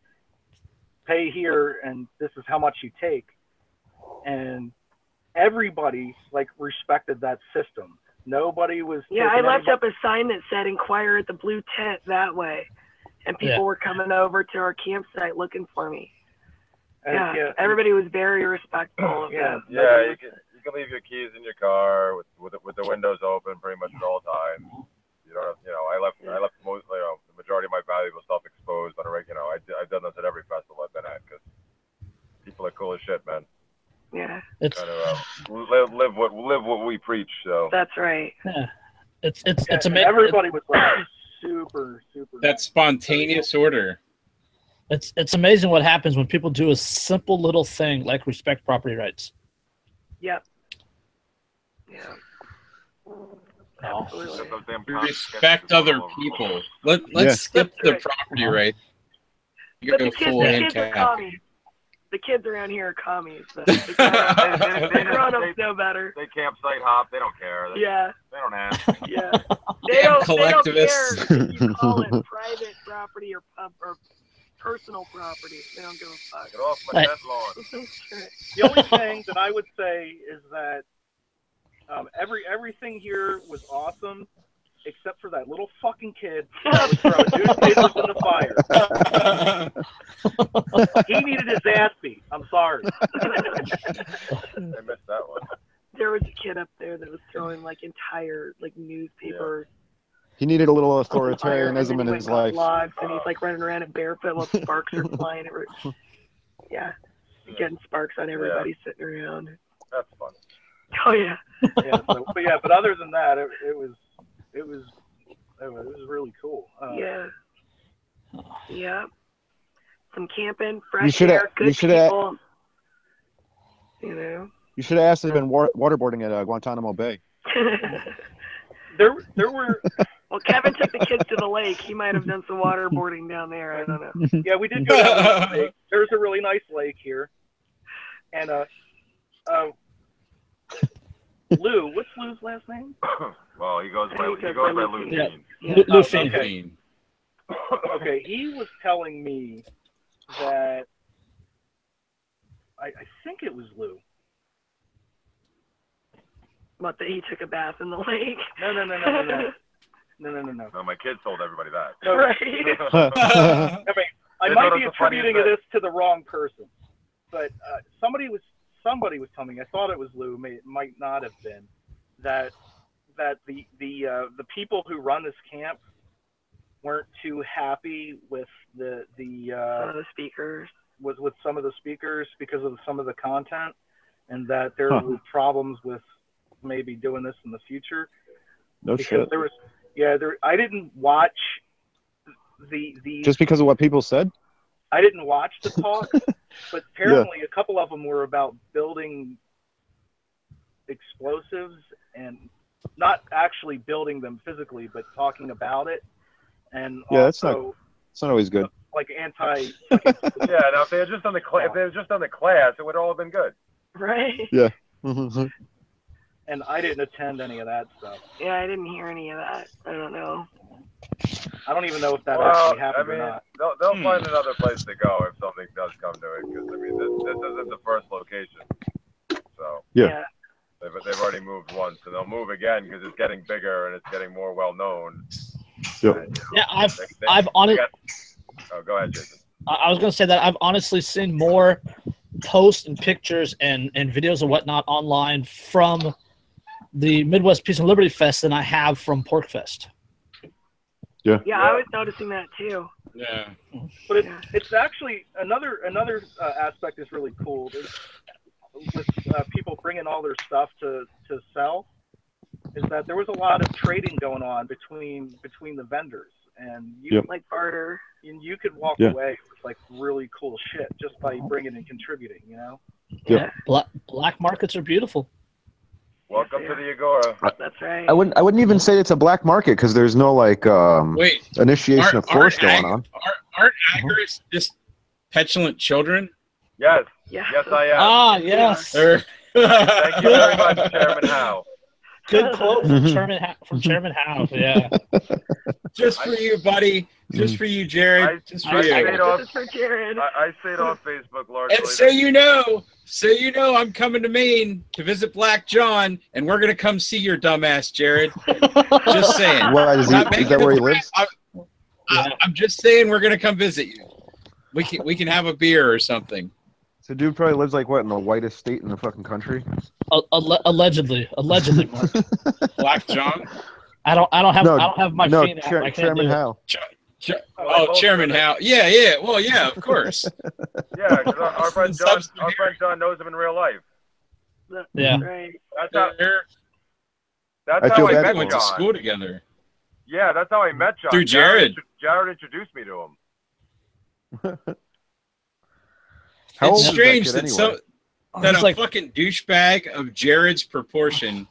pay here and this is how much you take. And everybody respected that system. Nobody was. Yeah, I left up a sign that said inquire at the blue tent that way. And people were coming over to our campsite looking for me. Everybody was very respectful of that. Yeah, you can leave your keys in your car with the windows open pretty much at all times. I left most, the majority of my valuable stuff exposed on a regular. I've done this at every festival I've been at because people are cool as shit, man. Yeah. It's kind of live what we preach. So that's right. Yeah. It's amazing. Everybody was super. That spontaneous order. It's amazing what happens when people do a simple little thing like respect property rights. Yep. Yeah. Absolutely. Respect other people. Let's skip the property right. But the kids are commies. The kids around here are commies. The grown-ups know better. They campsite hop. They don't care. They don't ask. Yeah. They don't care if you call it private property or personal property. They don't give a fuck. Get off my tent lawn. The only thing that I would say is that everything here was awesome, except for that little fucking kid that was throwing newspapers in the fire. He needed his ass beat. I'm sorry. I missed that one. There was a kid up there that was throwing like entire like newspapers. He needed a little on fire, and authoritarianism then in he his went life. logs, and he's like running around in barefoot while sparks are flying. Yeah, getting sparks on everybody sitting around. That's fun. Oh yeah. But other than that, it was really cool. Yeah. Some camping, fresh air, good people. You know. You should have asked if been waterboarding at Guantanamo Bay. There were. Well, Kevin took the kids to the lake. He might have done some waterboarding down there. I don't know. Yeah, we did go down to the lake. There's a really nice lake here. And Lou, what's Lou's last name? Well, he goes by Lou Fiend. Lou Fiend. Okay, he was telling me that I think it was Lou. What, that he took a bath in the lake? No. No, my kids told everybody that. No. Right. I might be attributing this to the wrong person, but somebody was telling me. I thought it was Lou. It might not have been. That the people who run this camp weren't too happy with the some of the speakers. with some of the speakers because of some of the content, and that there were problems with maybe doing this in the future. No shit. I didn't watch the just because of what people said. I didn't watch the talk, but apparently a couple of them were about building explosives and not actually building them physically, but talking about it. And that's also, it's not always good. Like anti. Yeah, now if they had just done the class, it would all have been good. Right. Yeah. And I didn't attend any of that stuff. Yeah, I didn't hear any of that. I don't know. I don't even know if that actually happened or not. They'll find another place to go if something does come to it, because I mean this isn't the first location, so yeah. They've already moved once, and they'll move again because it's getting bigger and it's getting more well known. Yep. Yeah, I've honestly. Oh, go ahead, Jason. I was gonna say that I've honestly seen more posts and pictures and videos and whatnot online from the Midwest Peace and Liberty Fest than I have from Pork Fest. Yeah, I was noticing that too. Yeah. But it's actually another aspect is really cool. With people bringing all their stuff to sell, is that there was a lot of trading going on between the vendors, and you like barter, and you could walk away with like really cool shit just by bringing and contributing, you know. Yeah. Black markets are beautiful. Welcome to the Agora. That's right. I wouldn't even say it's a black market because there's no like initiation of force going on. Aren't agorists just petulant children? Yes. Yeah. Yes, I am. Ah, yes. Thank you very much, Chairman Howe. Good quote from Chairman Howe. Yeah. Just for you, buddy. Just for you, Jared. Just for you. This is for Jared. I stayed on Facebook largely. And so you know, I'm coming to Maine to visit Black John, and we're gonna come see your dumbass, Jared. Just saying. What is that where he lives? I'm just saying we're gonna come visit you. We can have a beer or something. So dude probably lives like what, in the whitest state in the fucking country? Allegedly, Mark. Black John. I don't have my feet out. Chairman Howe. Chairman Howe. Yeah. Well, yeah, of course. Yeah, because our friend John knows him in real life. Yeah. Right. That's how I met We went to school together. Yeah, that's how I met John. Through Jared. Jared introduced me to him. It's strange that anyway? a fucking douchebag of Jared's proportion,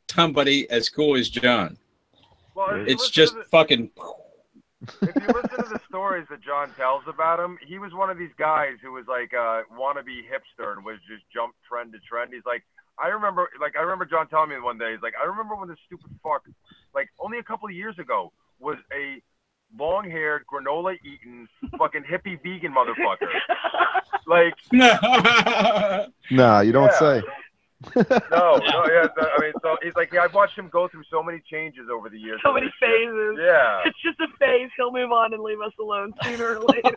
somebody as cool as John. Well, it's just fucking. If you listen to the stories that John tells about him, he was one of these guys who was like a wannabe hipster and was just jump trend to trend. He's like, I remember John telling me one day, he's like, I remember when this stupid fuck, like only a couple of years ago, was a long-haired, granola-eating, fucking hippie vegan motherfucker. Like, nah, you don't say. No, yeah. I mean, so he's like, I've watched him go through so many changes over the years. So many phases. Yeah. It's just a phase. He'll move on and leave us alone sooner or later.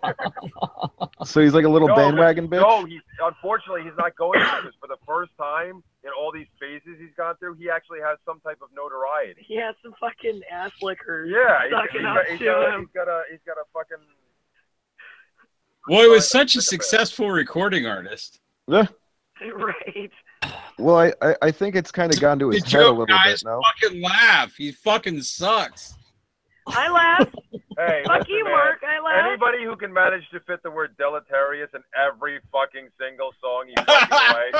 So he's like a little bandwagon bitch? No, unfortunately, he's not going through this for the first time in all these phases he's gone through. He actually has some type of notoriety. He has some fucking ass lickers. Yeah, he's got a fucking... Well, he was such a successful recording artist. Yeah. Right. Well, I think it's kind of gone to his head a little bit now. Fucking laugh. He fucking sucks. I laugh. Hey, fuck you, Mark. I laugh. Anybody who can manage to fit the word deleterious in every fucking single song he fucking writes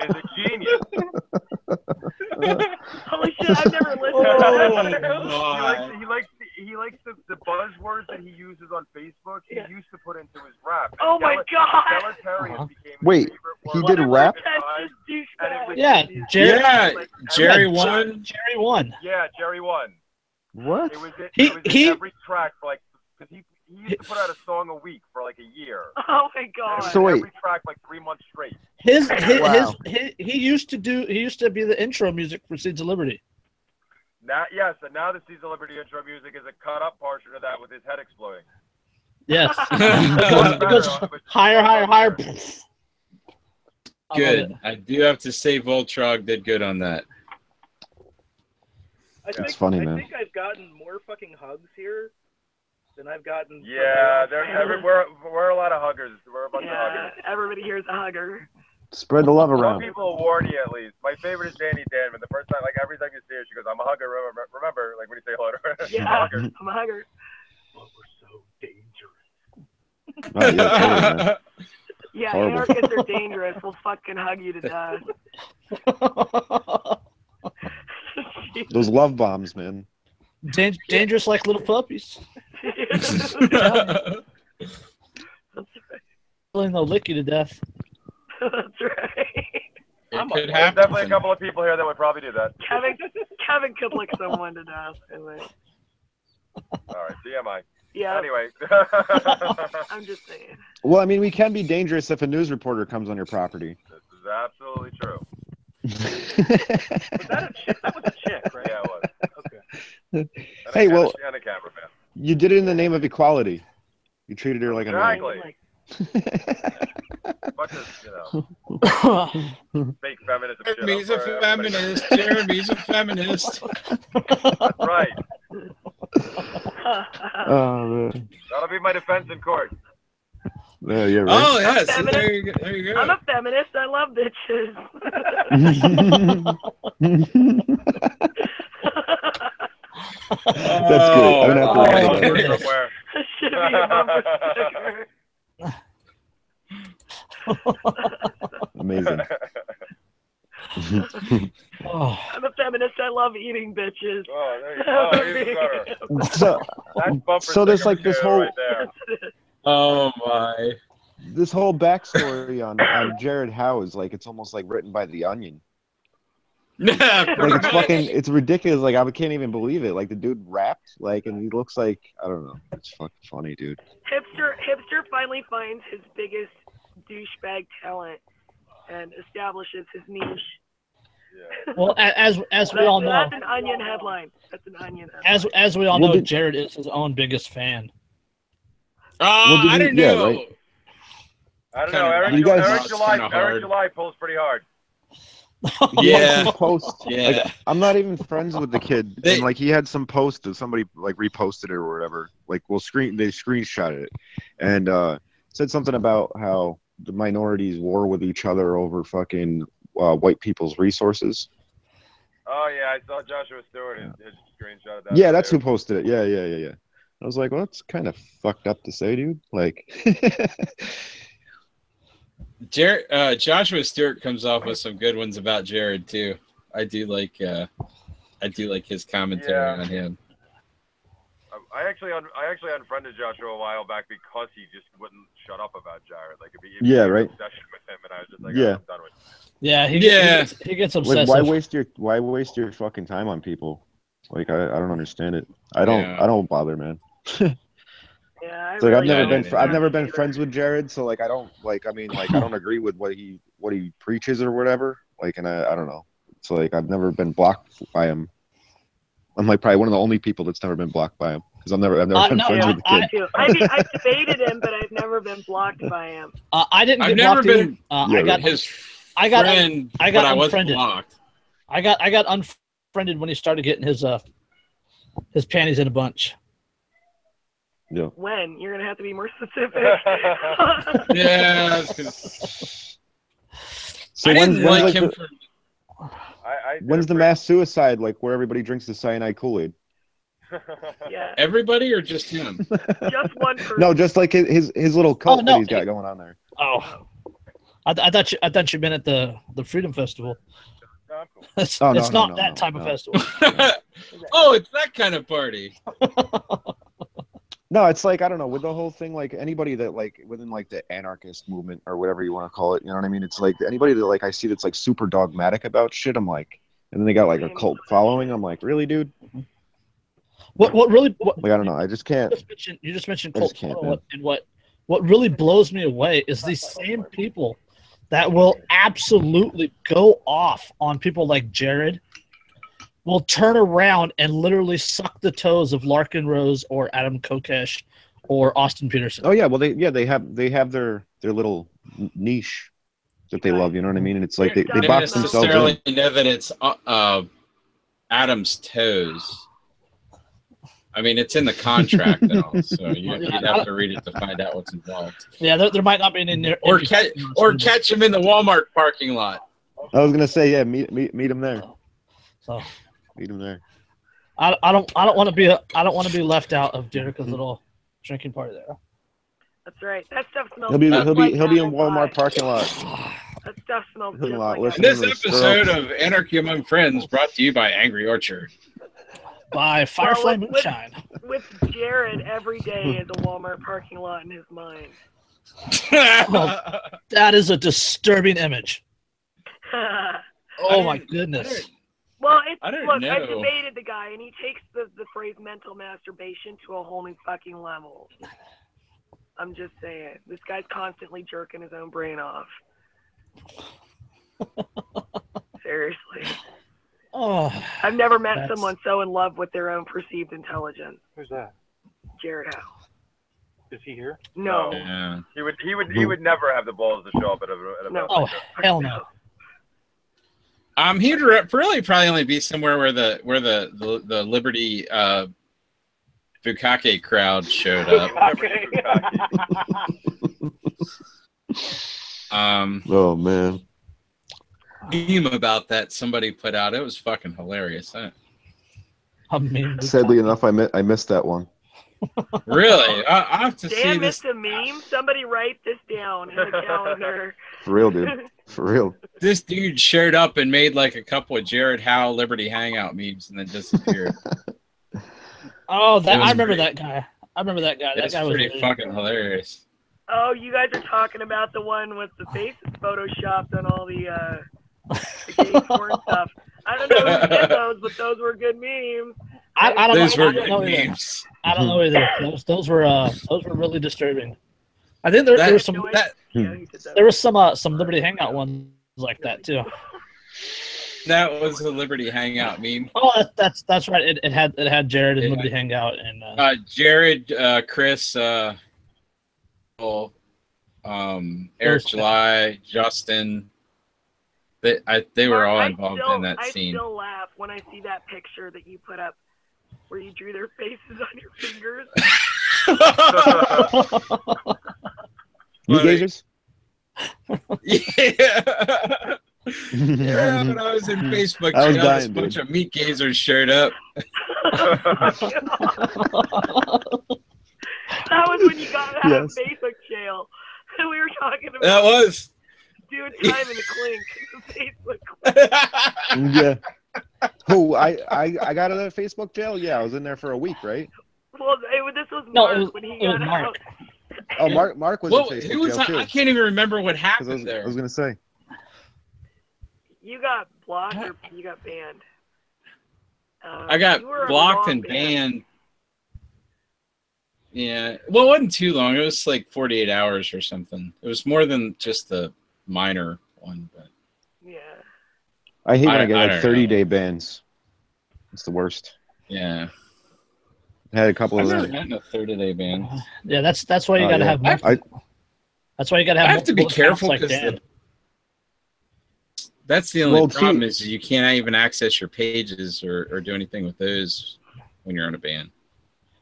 is a genius. Holy shit! I've never listened to that. He likes the buzzwords that he uses on Facebook. He used to put into his rap. Oh my god! Deleterious became his Wait, favorite he did rap? Yeah, Jerry won. Jerry won. Yeah, Jerry won. What? It was in every track for like, because he used to put out a song a week for like a year. Oh my god! So wait, every track like 3 months straight. He used to be the intro music for Seeds of Liberty. Now, and now the Seeds of Liberty intro music is a cut up portion of that with his head exploding. Yes. it goes higher. Good. I do have to say Voltrog did good on that. It's funny, man. I think I've gotten more fucking hugs here than I've gotten. Yeah, we're a lot of huggers. We're a bunch of huggers. Everybody here is a hugger. Spread the love around. Some people will warn you at least. My favorite is Danny Danman. The first time, like every time you see her, she goes, "I'm a hugger." Remember, like when you say hello to her. Yeah, I'm a hugger. But we're so dangerous. Yeah, anarchists are dangerous. We'll fucking hug you to death. Those love bombs, man. Dangerous like little puppies. That's right. They'll lick you to death. That's right. There's definitely a couple of people here that would probably do that. Kevin could lick someone to death. Anyway. All right, TMI. Yeah. Anyway. I'm just saying. Well, I mean, we can be dangerous if a news reporter comes on your property. This is absolutely true. Was that a chick? That was a chick, right? Yeah, it was. Okay. Hey, well, and a cameraman. You did it in the name of equality. You treated her like a man. Exactly. Much as, fake feminism. Jeremy's a feminist. Jeremy's a feminist. That's right. Oh, man. That'll be my defense in court. Yeah, yeah, right. Oh, yes. There you go. I'm a feminist. I love bitches. That's great. I'm gonna have to remember that. Somewhere. Should be a bumper sticker. Amazing. I'm a feminist. I love eating bitches. Oh, there you go. Even better. So there's like this whole. Right there. Oh my! This whole backstory on Jared Howe is like it's almost like written by The Onion. Yeah, like it's fucking, it's ridiculous. Like I can't even believe it. Like the dude rapped, like, and he looks like I don't know. It's fucking funny, dude. Hipster finally finds his biggest douchebag talent and establishes his niche. Yeah. Well, as we all know, that's an Onion headline. That's an Onion headline. As we all know, Jared is his own biggest fan. Oh, I didn't know. Right? I don't know. Eric July pulls pretty hard. Yeah. Yeah. Like, I'm not even friends with the kid, and like he had some post that somebody like reposted it or whatever. Like, they screenshotted it, and said something about how the minorities war with each other over fucking white people's resources. Oh yeah, I saw Joshua Stewart his screenshot of that. Yeah, that's who posted it. Yeah. I was like, well, that's kind of fucked up to say, dude. Like, Joshua Stewart comes off with some good ones about Jared too. I do like his commentary on him. I actually unfriended Joshua a while back because he just wouldn't shut up about Jared. Like, if he right. obsession with him, and I was just like, yeah, I'm done with it. Yeah, he gets obsessive. Like, why waste your fucking time on people? Like, I don't understand it. I don't bother, man. Yeah, I It's like really I've never been friends with Jared, so like I don't like. I mean, like I don't agree with what he preaches or whatever. Like, and I don't know. So like I've never been blocked by him. I'm like probably one of the only people that's never been blocked by him because I've never been friends with the kid. I mean, I've debated him, but I've never been blocked by him. I didn't get never blocked been. I got his friend, I got unfriended. Blocked. I got unfriended when he started getting his panties in a bunch. Yeah. When? You're gonna have to be more specific. Yeah. So when's like him when's the mass suicide, like where everybody drinks the cyanide Kool-Aid? Yeah. Everybody or just him? Just one person. No, just like his little cult that he's got going on there. Oh, I thought you meant at the Freedom Festival. It's not that type of festival. Oh, it's that kind of party. No, it's like, I don't know, with the whole thing, like anybody that like within like the anarchist movement or whatever you want to call it, you know what I mean? It's like anybody that like I see that's like super dogmatic about shit, I'm like, and then they got like a cult following, I'm like, really, dude? What like, I don't know, I just can't. You just mentioned cult following, and what really blows me away is these same people that will absolutely go off on people like Jared will turn around and literally suck the toes of Larkin Rose or Adam Kokesh or Austin Peterson. Oh yeah, well they have their little niche that they love, you know what I mean? And it's like they box themselves in. Necessarily know that it's Adam's toes. I mean, it's in the contract, though, so you'd have to read it to find out what's involved. Yeah, there might not be any in there. Or catch him in the Walmart parking lot. I was gonna say, yeah, meet him there. So meet him there. I don't want to be left out of Jericho's little drinking party there. That's right. That stuff smells. He'll be in Walmart parking lot. That stuff smells good. Like this episode of Anarchy Among Friends brought to you by Angry Orchard. By Firefly Moonshine. With Jared, every day is a Walmart parking lot in his mind. Oh, that is a disturbing image. Oh my goodness. Well, I debated the guy, and he takes the phrase mental masturbation to a whole new fucking level. I'm just saying. This guy's constantly jerking his own brain off. Seriously. Oh, I've never met someone so in love with their own perceived intelligence. Who's that? Jared Howe. Is he here? No. Yeah. He would never have the balls to show up at a no. Oh, hell no. He'd really probably only be somewhere where the Liberty Bukake crowd showed up. Oh man. Meme about that somebody put out. It was fucking hilarious. Huh? Sadly enough, I missed that one. Really? I have to see Dan this. missed a meme. Somebody write this down in the calendar. For real, dude. For real. This dude showed up and made like a couple of Jared Howe Liberty Hangout memes and then disappeared. Oh, I remember that guy. That guy was pretty fucking hilarious. Oh, you guys are talking about the one with the faces photoshopped on all the gay porn stuff. I don't know who did those, but those were good memes. I don't those know. were good memes. I don't know either. Those were really disturbing. I think there was some there was some Liberty Hangout ones like that too. That was a Liberty Hangout meme. Oh, that's right. It had Jared and Liberty Hangout and Jared, Chris, Eric July, Justin. They were all involved in that scene. I still laugh when I see that picture that you put up where you drew their faces on your fingers. You gazers? Yeah. Yeah, when I was in Facebook, a bunch of meat gazers showed up. That was when you got out of Facebook jail. We were talking about that was doing time in the clink. Facebook. Yeah. Who I got out of Facebook jail? Yeah, I was in there for a week, right? Well, this was Mark when he got out. Oh, Mark was in Facebook jail too. I can't even remember what happened there. I was gonna say. You got blocked or you got banned? I got blocked and banned. Yeah. Well, it wasn't too long. It was like 48 hours or something. It was more than just the minor one. But Yeah. I hate when I get I like don't 30-day bans. It's the worst. yeah. I had a couple I've of never them. gotten a 30-day ban. Yeah, that's why you gotta have. That's why you gotta have. I have to be multiple accounts careful like because Dan. that's the only Well, problem see- is you can't even access your pages or do anything with those when you're on a ban.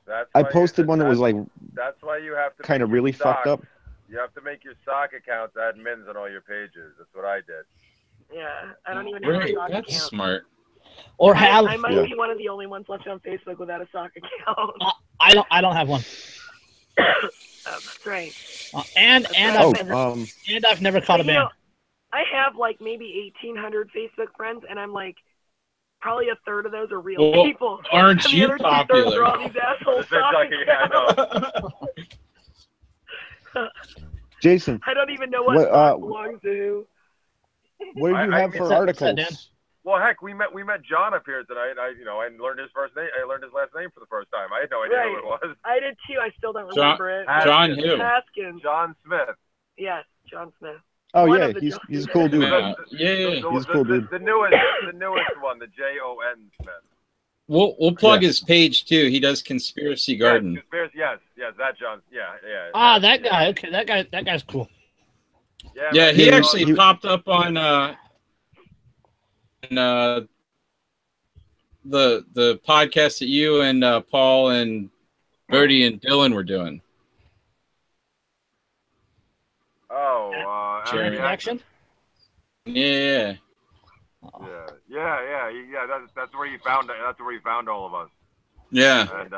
That's I why posted one that was like That's why you have to kind of make your really fucked stock- up. You have to make your stock accounts admins on all your pages. That's what I did. Yeah. I don't even have Right, a stock that's account. smart. Or have. I might be one of the only ones left on Facebook without a stock account. I don't have one. That's right. And I've never caught a But, you ban. know, I have like maybe 1,800 Facebook friends, and I'm like, probably a third of those are real Well, people. aren't and the you other 2/3 popular? are all these assholes talking I know. Jason, I don't even know what What, stock belongs to who. what did you I have mean, for what's that, Dan? articles? Well, heck, we met John up here tonight. I learned his first name. I learned his last name for the first time. I had no idea who it was. I did too. I still don't remember it. John who? Haskins. John Smith. Yes, John Smith. Oh One yeah, of the he's Johns. a cool dude. Yeah. He's a cool dude. The newest one, the Jon Smith. We'll plug his page too. He does Conspiracy Garden. Yes, that John. Yeah. Ah, that guy. Okay, that guy's cool. Yeah, man, he Yeah, actually he- popped up on the podcast that you and Paul and Bodie and Dylan were doing. Jeremy Action. Yeah. Yeah. That's where you found. That's where you found all of us. Yeah. And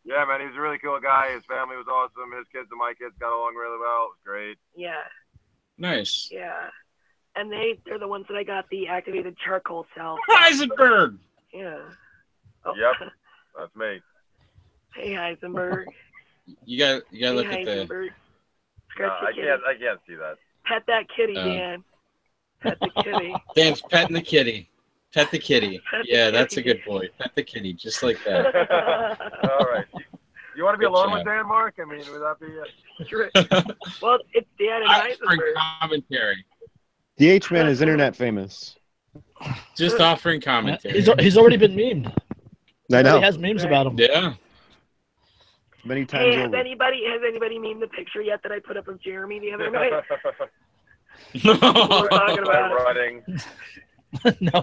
yeah, man, he's a really cool guy. His family was awesome. His kids and my kids got along really well. It was great. Yeah. Nice. Yeah. And they're the ones that I got the activated charcoal cell. Heisenberg. Yeah. Oh. Yep, that's me. Hey Heisenberg. You got Hey look at the. Heisenberg. Scratch the I kitty. can't see that. Pet that kitty, Dan. Pet the kitty. Dan's petting the kitty. Pet the kitty. Pet the Yeah, that's a kitty. good boy. Pet the kitty, just like that. All right. You want to be Good alone job. with Dan, Mark? I mean, would that be it? Sure. Well, it's Dan and Offering Heisenberg. commentary. The H-Man is internet famous. Just offering commentary. He's already been memed. I know. He has memes about him. Yeah. Many Hey, times has over. anybody memed the picture yet that I put up of Jeremy the other night? No. We're talking about it. running. No.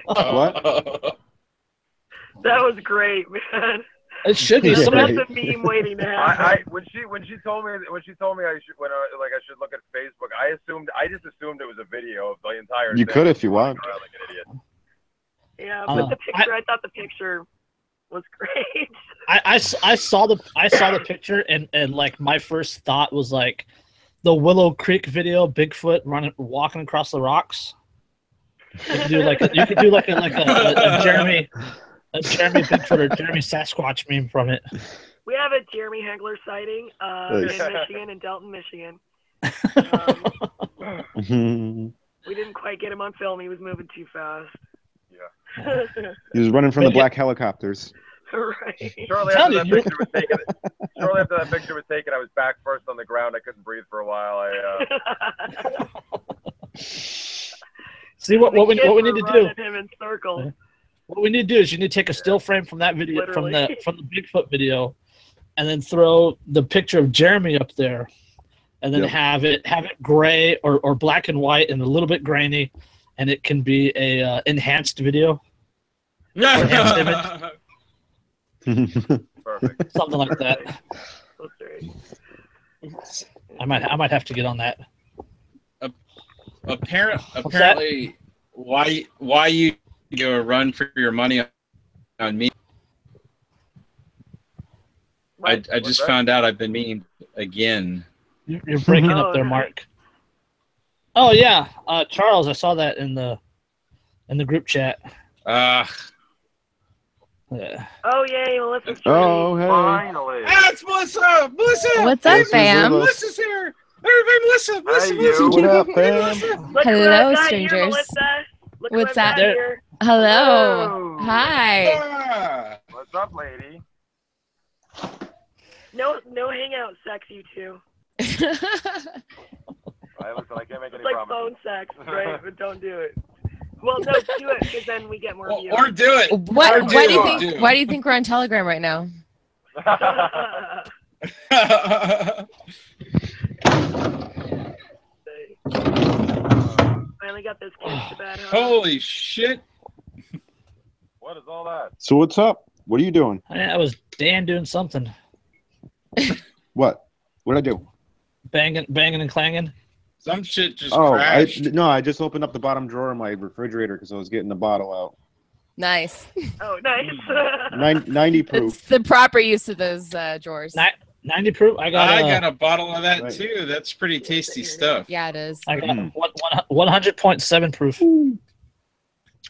What? That was great, man. It should be. Yeah. Somebody, That's a meme waiting to happen. When she told me I should look at Facebook, I just assumed it was a video of the entire You thing. could if you want. Around like an idiot. Yeah, but the picture, I thought the picture was great. I saw the picture and like my first thought was like the Willow Creek video, Bigfoot walking across the rocks. You could do like a Jeremy Bigfoot or Jeremy Sasquatch meme from it. We have a Jeremy Hegler sighting Nice. in Michigan, in Delton, Michigan. We didn't quite get him on film. He was moving too fast. Yeah. He was running from the black helicopters. Right. Shortly after that picture was taken, I was back first on the ground. I couldn't breathe for a while. See what we need to do. Him in circles. What we need to do is you need to take a still frame from that video, Literally. from the Bigfoot video, and then throw the picture of Jeremy up there, and then Yep. have it gray or black and white and a little bit grainy, and it can be a enhanced video, enhanced image, Perfect. something like that. That's right. I might have to get on that. Apparently, why you do a run for your money on me? I just found out I've been memed again. You're breaking up there, nice. Mark. Oh yeah, Charles, I saw that in the group chat. Ah, Yeah. Oh, yay, Melissa's Oh, hey. Finally. it's Melissa. Melissa. What's up, This is fam? Melissa. Melissa's here. Everybody, Melissa. Hey, you. What up, Hey, fam? Melissa. Look who Hello, I've got strangers. Here, Melissa. Look who What's I've that? got here. Hello. Hello. Hi. Ah. What's up, lady? No hangout sex, you two. Listen, I can't make any It's like promises. phone sex, right? But don't do it. Well, no, do it because then we get more views. Or do it. Why Or do you do. think? Why do you think we're on Telegram right now? Finally got those kids to bed, huh? Holy shit. What is all that? So what's up? What are you doing? I was Dan doing something. What? What'd I do? Banging and clanging. Some shit just Oh, crashed. I just opened up the bottom drawer of my refrigerator because I was getting the bottle out. Nice. Oh, nice. 90 proof. It's the proper use of those drawers. 90 proof. I got a bottle of that Right. too. That's pretty tasty stuff. Yeah, it is. I got 100.7 proof.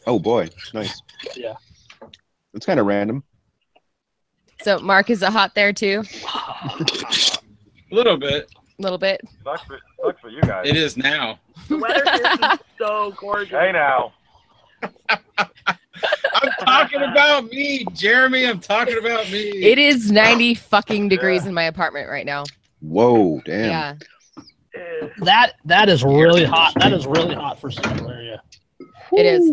Oh boy, nice. Yeah. It's kind of random. So, Mark, is it hot there too? A little bit. A little bit. Sucks for you guys. It is now. The weather here is so gorgeous. Hey now. I'm talking about me, Jeremy. I'm talking about me. It is 90 fucking degrees in my apartment right now. Whoa, damn. Yeah. That is really hot. That is really hot for Central area. It is.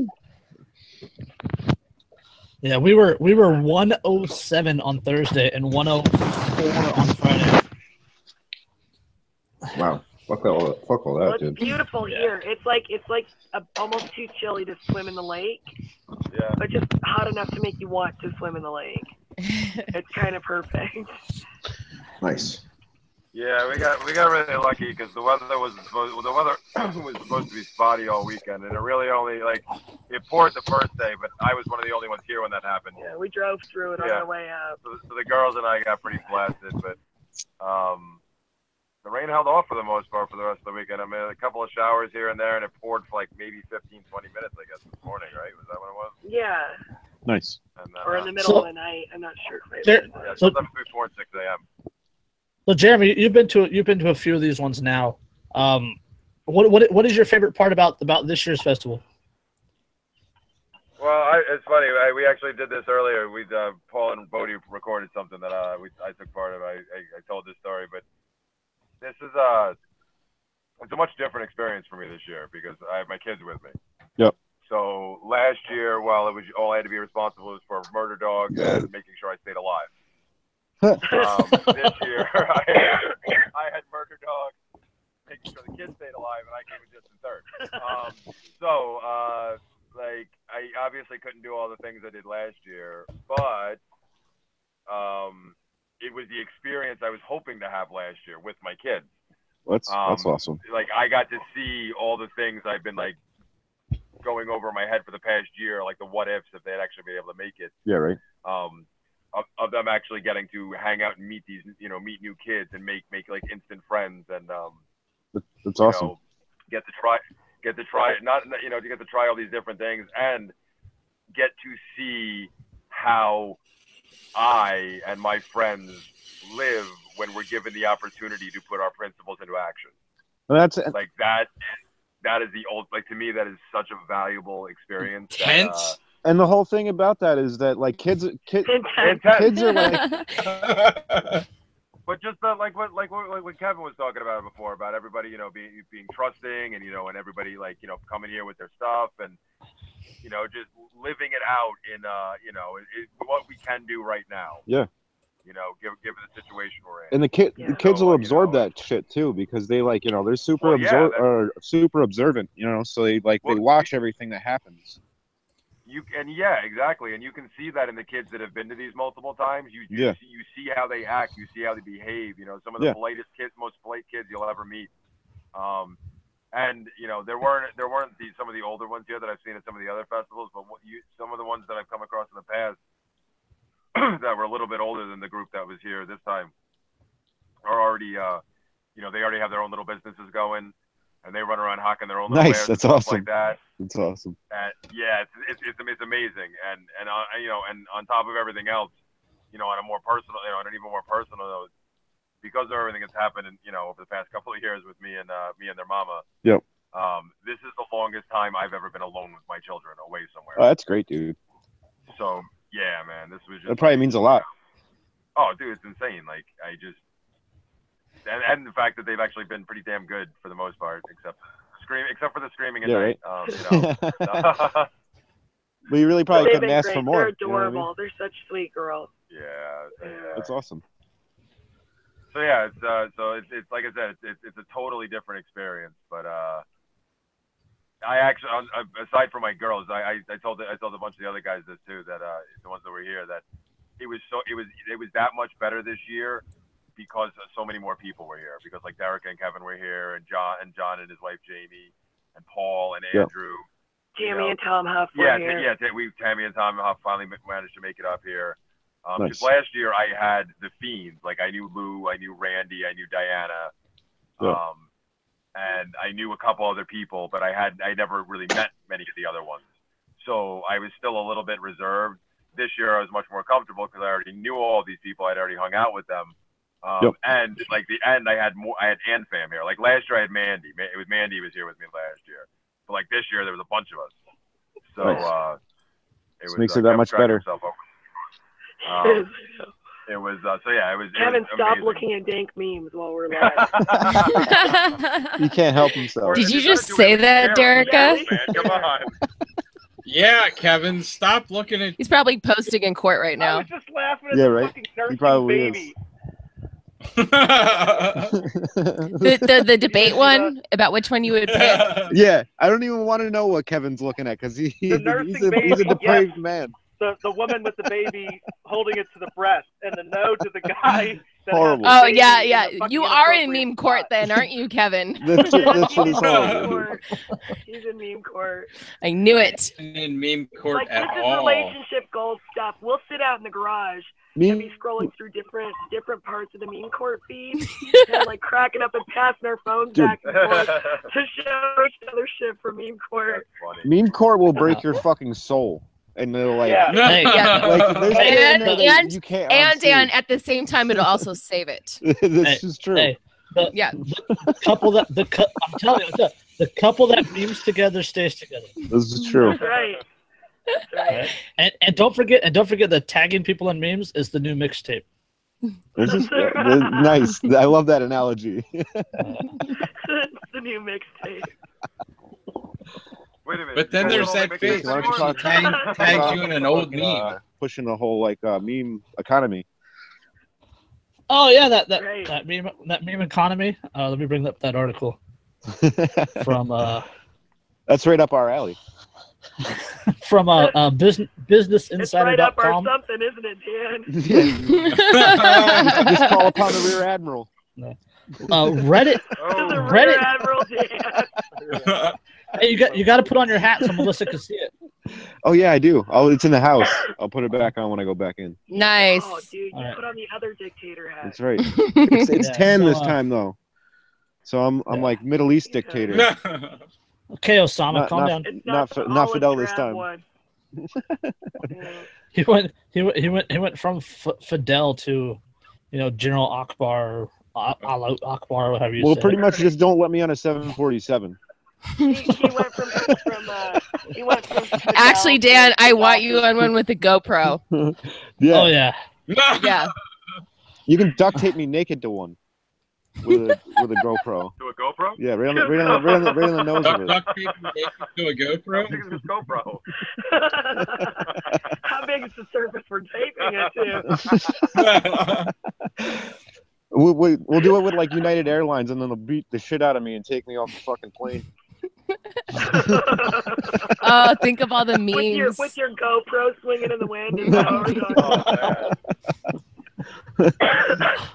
Yeah, we were 107 on Thursday and 104 on Friday. Wow. Fuck all that, Well, it's dude. beautiful here. It's like almost too chilly to swim in the lake, Yeah. but just hot enough to make you want to swim in the lake. It's kind of perfect. Nice. Yeah, we got really lucky because the weather was supposed to be spotty all weekend, and it really only it poured the first day, but I was one of the only ones here when that happened. Yeah, we drove through it on Yeah. our way out. So the girls and I got pretty blasted, but the rain held off for the most part for the rest of the weekend. I mean, a couple of showers here and there, and it poured for like maybe 15, 20 minutes, I guess, this morning, right? Was that what it was? Yeah, Nice. And then, or in the middle of the night. I'm not sure. There- yeah, So- sometimes before 6 a.m. So Jeremy, you've been to a few of these ones now. What is your favorite part about this year's festival? Well, it's funny. We actually did this earlier. Paul and Bodie recorded something that I took part of. I told this story, but this is it's a much different experience for me this year because I have my kids with me. Yep. So last year, while it was all I had to be responsible was for murder dogs and making sure I stayed alive. This year, I had murder dogs, making sure the kids stayed alive, and I came in just in third. I obviously couldn't do all the things I did last year, but it was the experience I was hoping to have last year with my kids. That's awesome. Like I got to see all the things I've been going over my head for the past year, like the what ifs if they'd actually be able to make it. Yeah, right. Of them actually getting to hang out and meet new kids and make like instant friends and That's awesome. Get to try all these different things and get to see how I and my friends live when we're given the opportunity to put our principles into action. Well, that's Like that is the old, to me, that is such a valuable experience. Tense. and the whole thing about that is that kids Intense. kids are But just like what Kevin was talking about before, about everybody, being trusting and, and everybody coming here with their stuff and, just living it out in, what we can do right now. Yeah. Given the situation we're in. and the kids So, will absorb that shit too because they they're super super observant, so they they watch everything that happens. Exactly, and you can see that in the kids that have been to these multiple times. You see how they act, you see how they behave. Some of the politest kids, most polite kids you'll ever meet. And there weren't some of the older ones here that I've seen at some of the other festivals, but some of the ones that I've come across in the past that were a little bit older than the group that was here this time are already they already have their own little businesses going. And they run around hawking their own little wares That's and stuff awesome. like that. That's awesome. It's amazing. And on top of everything else, on a more personal, on an even more personal note, because of everything that's happened, over the past couple of years with me and their mama. Yep. This is the longest time I've ever been alone with my children away somewhere. Oh, that's great, dude. So yeah, man, this was just. That probably means a lot. Oh, dude, it's insane. Like, I just, and the fact that they've actually been pretty damn good for the most part, except for the screaming at night. Right. You know. Well, you really probably They've couldn't been ask great. for more. They're You know what I mean? adorable. They're such sweet girls. Yeah. That's awesome. So yeah, it's like I said, it's a totally different experience. But I actually, aside from my girls, I told a bunch of the other guys this too, that the ones that were here, that it was that much better this year because so many more people were here. Because like Derek and Kevin were here, and John and his wife Jamie, and Paul and Andrew. Tammy and Tom Huff were here. Tammy and Tom Huff finally managed to make it up here. Because Nice. last year I had the Fiends. Like, I knew Lou, I knew Randy, I knew Diana, and I knew a couple other people, but I never really met many of the other ones. So I was still a little bit reserved. This year I was much more comfortable because I already knew all these people. I'd already hung out with them. And like I had Ann Fam here. Like last year I had Mandy. It was Mandy was here with me last year. But like this year, there was a bunch of us. So nice. It was, makes it that much better. It was so yeah. It was. Kevin, stop amazing. looking at dank memes while we're live. He can't help himself. Did you just say that, Derica? Come on. Yeah, Kevin, stop looking at. He's probably posting in court right I now. was just laughing at the fucking nursing probably baby. is. The debate one about which one you would pick. Yeah, I don't even want to know what Kevin's looking at because he's a depraved man. The woman with the baby holding it to the breast, and the no to the guy. Horrible. Oh yeah. You are in meme court then, aren't you, Kevin? That's what it's all. He's in meme court. I knew it. In meme court Like, at this is all. relationship gold stuff. We'll sit out in the garage and be scrolling through different parts of the meme court feed and like cracking up and passing our phones back and forth to show each other shit from meme court. Meme court will break your fucking soul. And they're like, and you can't and at the same time, it'll also save it. This is true. The couple that I'm telling you, the couple that memes together stays together. This is true. That's right. That's right. And don't forget that tagging people in memes is the new mixtape. This is nice. I love that analogy. It's the new mixtape. Wait a minute. But then there's that face where she tags you in an old meme. Pushing the whole meme economy. Oh yeah, that meme economy. Let me bring up that article from. That's right up our alley. From Business Insider.com. It's right up our something, isn't it, Dan? Just call upon the Rear Admiral. Reddit. Rear Admiral Dan. Hey, you got to put on your hat so Melissa can see it. Oh yeah, I do. Oh, it's in the house. I'll put it back on when I go back in. Nice. Oh, dude, you put on the other dictator hat. That's right. It's tan this time though, so I'm like Middle East dictator. Okay, Osama, calm down. Not Fidel this time. He went from Fidel to, General Akbar, Akbar, whatever you say. Well, pretty much just don't let me on a 747. He went from Actually, Dan, I want you on one with a GoPro. Yeah. Oh yeah. Yeah. You can duct tape me naked to one with a GoPro. To a GoPro? Yeah, right on the nose of it. Duct tape naked to a GoPro? How big is this GoPro? How big is the surface we're taping it to? We'll do it with like United Airlines, and then they'll beat the shit out of me and take me off the fucking plane. Oh, think of all the memes. With your GoPro swinging in the wind.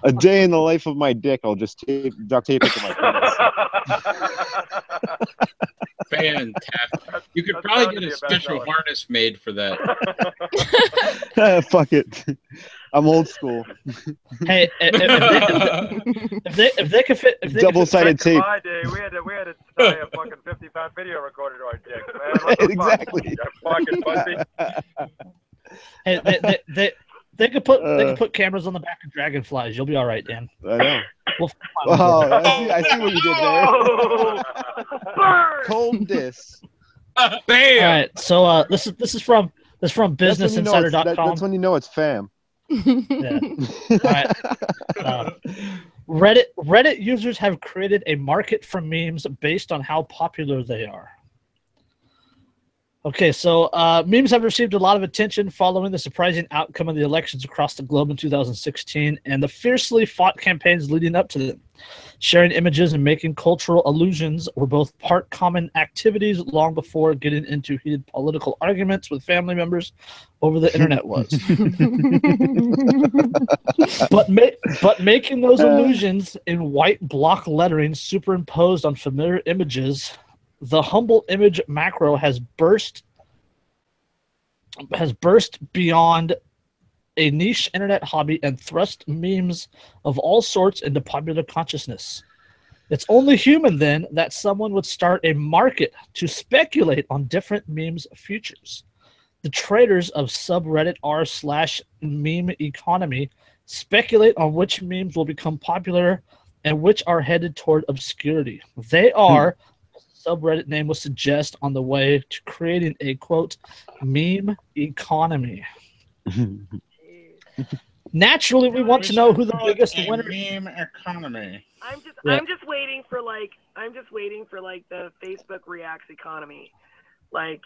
A day in the life of my dick, I'll just duct tape it to my penis. Fantastic. You could probably get a special harness made for that. Fuck it. I'm old school. Hey, if they could fit double-sided tape. My day, we had to tie a fucking 50-pound video recorder to our dick, man. Exactly. Fucking pussy. Hey, they could put cameras on the back of dragonflies. You'll be all right, Dan. I know. I see what you did there. Burn! Cold diss. Bam! All right, so this is from BusinessInsider.com. That's when you know it's fam. Yeah. All right. Reddit users have created a market for memes based on how popular they are. Okay, so memes have received a lot of attention following the surprising outcome of the elections across the globe in 2016 and the fiercely fought campaigns leading up to them. Sharing images and making cultural allusions were both part common activities long before getting into heated political arguments with family members over the internet was. but making those allusions in white block lettering superimposed on familiar images, the humble image macro has burst beyond a niche internet hobby and thrust memes of all sorts into popular consciousness. It's only human, then, that someone would start a market to speculate on different memes' futures. The traders of subreddit r/meme economy speculate on which memes will become popular and which are headed toward obscurity. They are, subreddit name would suggest, on the way to creating a, quote, meme economy. Naturally, we want to know who the biggest winner. Meme economy. I'm just waiting for the Facebook reacts economy. Like,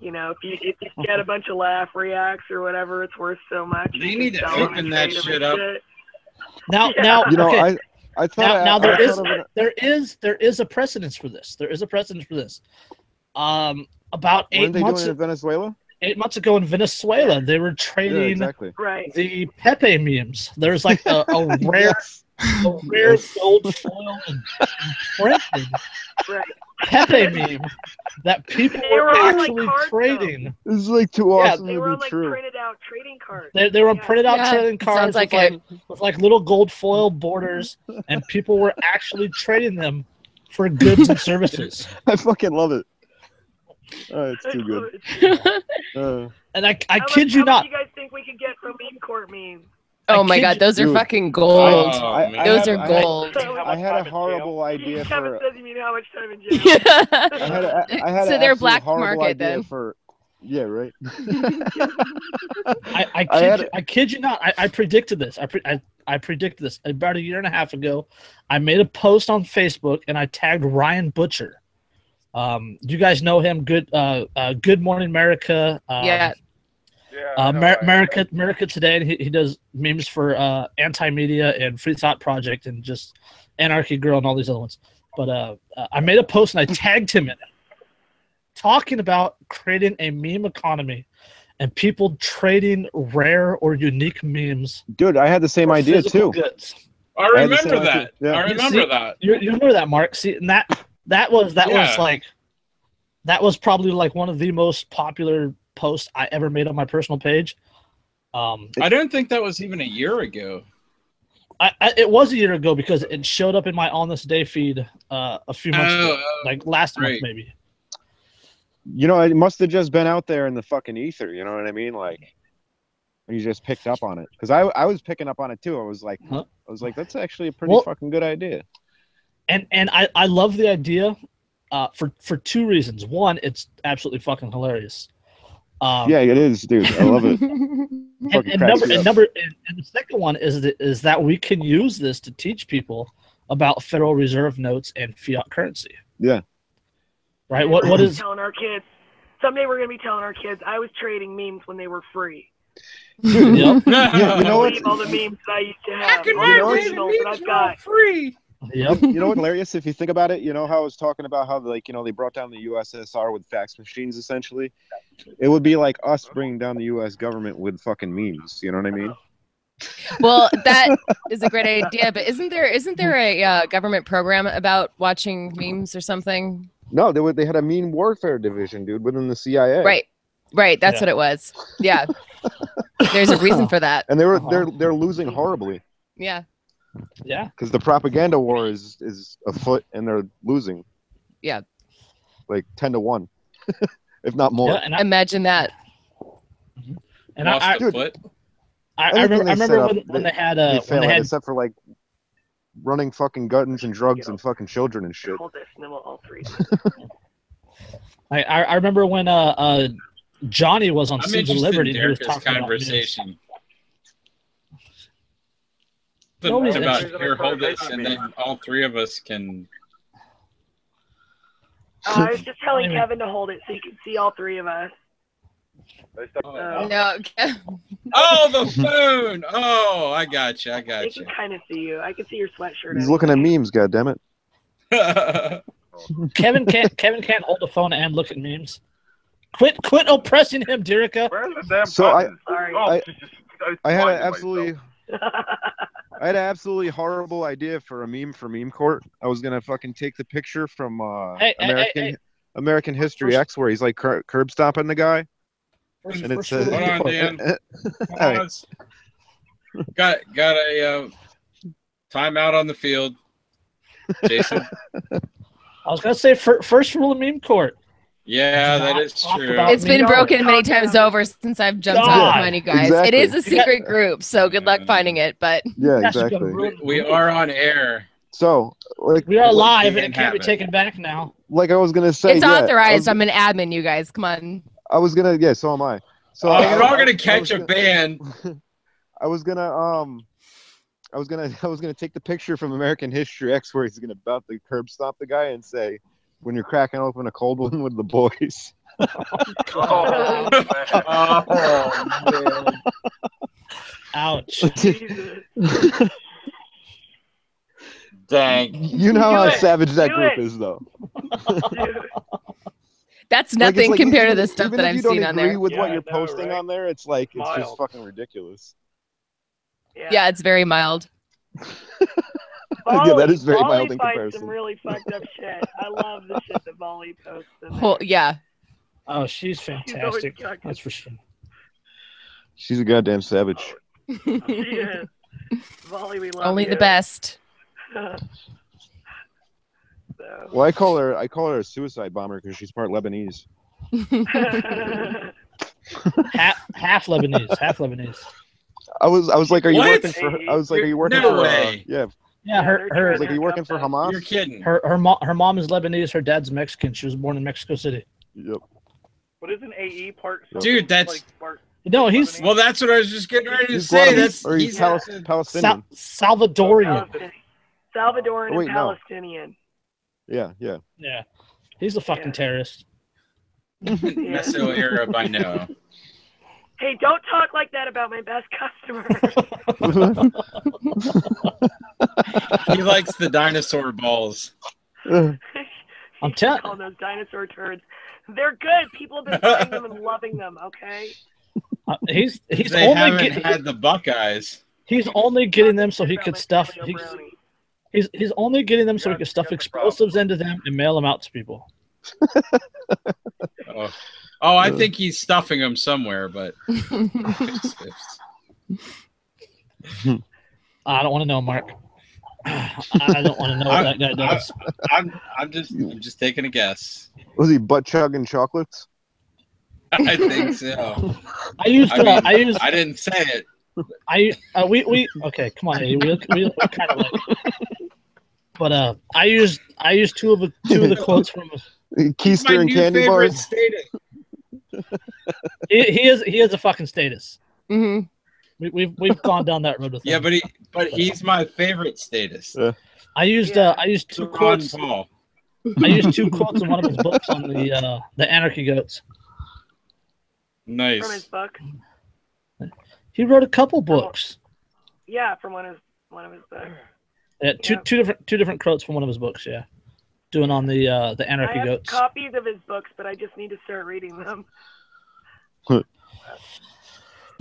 you know, if you get a bunch of laugh reacts or whatever, it's worth so much. They need to open that shit up. Now, You know, okay. I thought now there is a precedence for this. There is a precedence for this. About 8 When are they months doing it in Venezuela? 8 months ago in Venezuela, they were trading the Pepe memes. There's like a rare, gold foil and printed Pepe meme that people were actually trading. This is like too awesome they were to on, be true. printed out trading cards. They were on printed out trading cards with like little gold foil borders, and people were actually trading them for goods and services. I fucking love it. Oh, it's too good. And I kid you not. How much do you guys think we could get from meme court memes? Oh my god, those are fucking gold. Those are gold. I had a horrible idea Kevin for. says you mean how much time in jail? I had so an they're black horrible market idea then. for. Yeah, right. I kid you not. I predicted this. I predicted this about a year and a half ago. I made a post on Facebook and I tagged Ryan Butcher. You guys know him? Good Morning America. America Today. And he does memes for Anti-Media and Free Thought Project and just Anarchy Girl and all these other ones. But I made a post and I tagged him in it, talking about creating a meme economy and people trading rare or unique memes. Dude, I had the same idea too. Goods. I remember that. Yeah. I remember that. You remember that, Mark? See, and that was probably like one of the most popular posts I ever made on my personal page. I don't think that was even a year ago. It was a year ago because it showed up in my On This Day feed a few months ago, like last month maybe. You know, it must have just been out there in the fucking ether. You know what I mean? Like, you just picked up on it. Because I was picking up on it too. I was like, that's actually a pretty fucking good idea. And I love the idea for two reasons. One, it's absolutely fucking hilarious. Yeah, it is, dude. I love it. and the second one is that we can use this to teach people about Federal Reserve notes and fiat currency. Yeah. Right. What is telling our kids? Someday we're gonna be telling our kids. I was trading memes when they were free. Dude, yep. Yeah, you know what? All the memes that I used to have. Memes were free. Yep. You know what's hilarious? If you think about it, you know how I was talking about how, like, you know, they brought down the USSR with fax machines, essentially. It would be like us bringing down the U.S. government with fucking memes. You know what I mean? Well, that is a great idea, but isn't there a government program about watching memes or something? No, they had a meme warfare division, dude, within the CIA. Right. That's what it was. Yeah. There's a reason for that. And they're losing horribly. Yeah. Yeah. Because the propaganda war is afoot and they're losing. Yeah. Like 10-1, if not more. Yeah, and imagine that. And I remember when they had except for like running fucking guns and drugs and fucking children and shit. Hold this, and then we'll all three. I remember when Johnny was on Seeds of Liberty. He was talking conversation. Nobody's about interested. here, hold this, and then all three of us can. I was just telling Kevin to hold it so you can see all three of us. No. Oh, the phone! Oh, I got you. I I got can you. kind of see you. I can see your sweatshirt. He's looking at memes. God damn it. Kevin can't hold the phone and look at memes. Quit oppressing him, Dirica. Where's the damn So button? Sorry. I had an blinded I had an absolutely horrible idea for a meme for meme court. I was gonna fucking take the picture from American History X where he's like curb stomping the guy. And it says, hold on, Dan. Pause. Got a timeout on the field, Jason. I was gonna say first rule of meme court. Yeah, that is true. It's been broken many times over since I've jumped on you guys. Exactly. It is a secret group, so good luck finding it. But yeah, exactly. We are on air. So, like, we are live and can't it can't be have it. taken back now. like I was gonna say, it's authorized. I'm an admin, you guys. Come on. I was gonna, yeah, so am I. So we're all gonna catch a band. I was gonna take the picture from American History X where he's gonna about to curb stomp the guy and say, "When you're cracking open a cold one with the boys." Oh, Man. Ouch. Dang. You know how savage that Do group it. is, though. That's Like, nothing it's like, compared to even- the stuff even that if I've you don't seen on agree there. with Yeah, what I you're know, posting right? on there, it's like it's just Mild. fucking ridiculous. Yeah, it's very mild. Yeah, that is very Volley mild in finds comparison. some really fucked up shit. I love the shit that Volley posts. In there. Well, yeah. Oh, she's fantastic. got That's for sure. She's a goddamn savage. She is. Volley, we love Only you. the best. So. Well, I call her a suicide bomber because she's part Lebanese. Half Lebanese. I was like, are you What? working for? I was like, are you working No for? way. Yeah. Yeah, they're her I was like, are you working for Hamas? You're kidding. her mom is Lebanese. Her dad's Mexican. She was born in Mexico City. Yep. What is an AE part? Dude, that's like part No, he's well. That's what I was just getting ready to He's say. Guatemala- or he's Palestinian. Salvadorian. Salvadoran Oh, wait, and no. Palestinian. Yeah. Yeah, he's a fucking terrorist. Meso Arab, I know. Hey, don't talk like that about my best customer. He likes the dinosaur balls. I'm telling. Calling those dinosaur turds. They're good. People have been buying them and loving them. Okay. He's They only haven't getting had the Buckeyes. he's only getting them so he could stuff. Oreo brownie. He's only getting them so he could stuff explosives into them and mail them out to people. Oh, I think he's stuffing them somewhere, but I don't want to know, Mark. I don't want to know what that guy does. I'm just taking a guess. Was he butt chugging chocolates? I think so. I didn't say it. We okay, come on, Eddie. We kind of like, but I used two of the quotes from. Keister and candy bars. Status. He is a fucking status. Mm-hmm. We've gone down that road with him. Yeah, but he's my favorite status. I used two quotes. Paul. I used two quotes in one of his books on the Anarchy goats. Nice. From his book. He wrote a couple books. Yeah, from one of his books. Yeah, two different quotes from one of his books. Yeah, doing on the Anarchy I have goats. copies of his books, but I just need to start reading them. The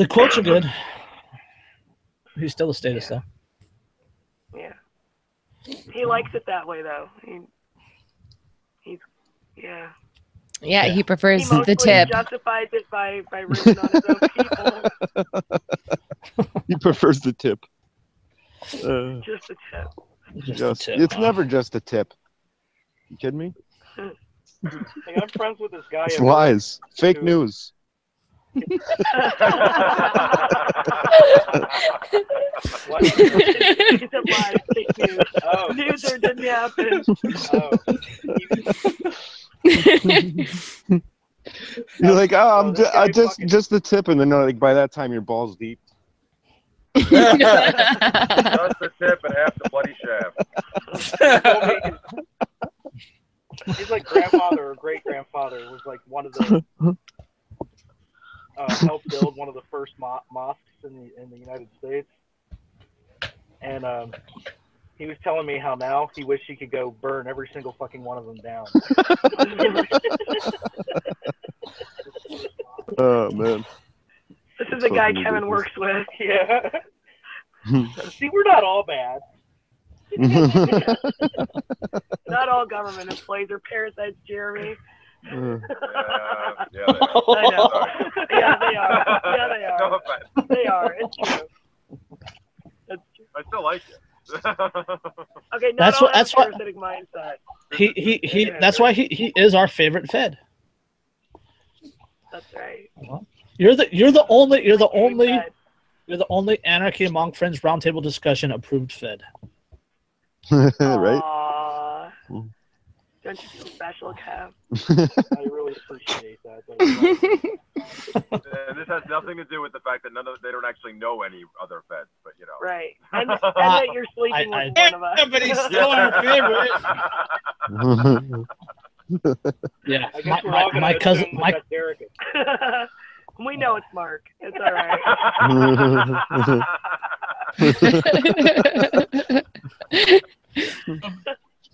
quotes are good. He's still a status though. Yeah. He likes it that way though. He's Yeah, he prefers he the tip. justifies it by ripping on his own people. He prefers the tip. Just a tip. Just a tip. It's never just a tip. You kidding me? Hey, I'm friends with this guy. It's at lies. work Fake who- news. What? It's a lie. Fake news. Oh. News there didn't happen. Oh. You're like, oh, this guy I just fucking- the tip, and then like by that time your ball's deep. Just the tip and half the bloody shaft. He's like grandfather or great grandfather was like one of the helped build one of the first mosques in the United States, and he was telling me how now he wished he could go burn every single fucking one of them down. Oh man. This is the guy Kevin works with. Yeah. See, we're not all bad. Not all government employees are parasites, Jeremy. Yeah, they are. I know. Yeah, they are. Yeah, they are. No offense. They are. It's true. That's true. I still like it. Okay, not That's all what- have that's a what- parasitic mindset. He that's why he is our favorite Fed. That's right. You're the only Fed. Anarchy Among Friends Roundtable discussion approved Fed. Right? Aww. Don't you feel special, Kev? I really appreciate that. And this has nothing to do with the fact that they don't actually know any other feds, but you know. Right. And that you're sleeping with one of us. Yeah, but he's still our favorite. Yeah, I guess we're all gonna my cousin, assume that that's Derek. We know it's Mark. It's all right.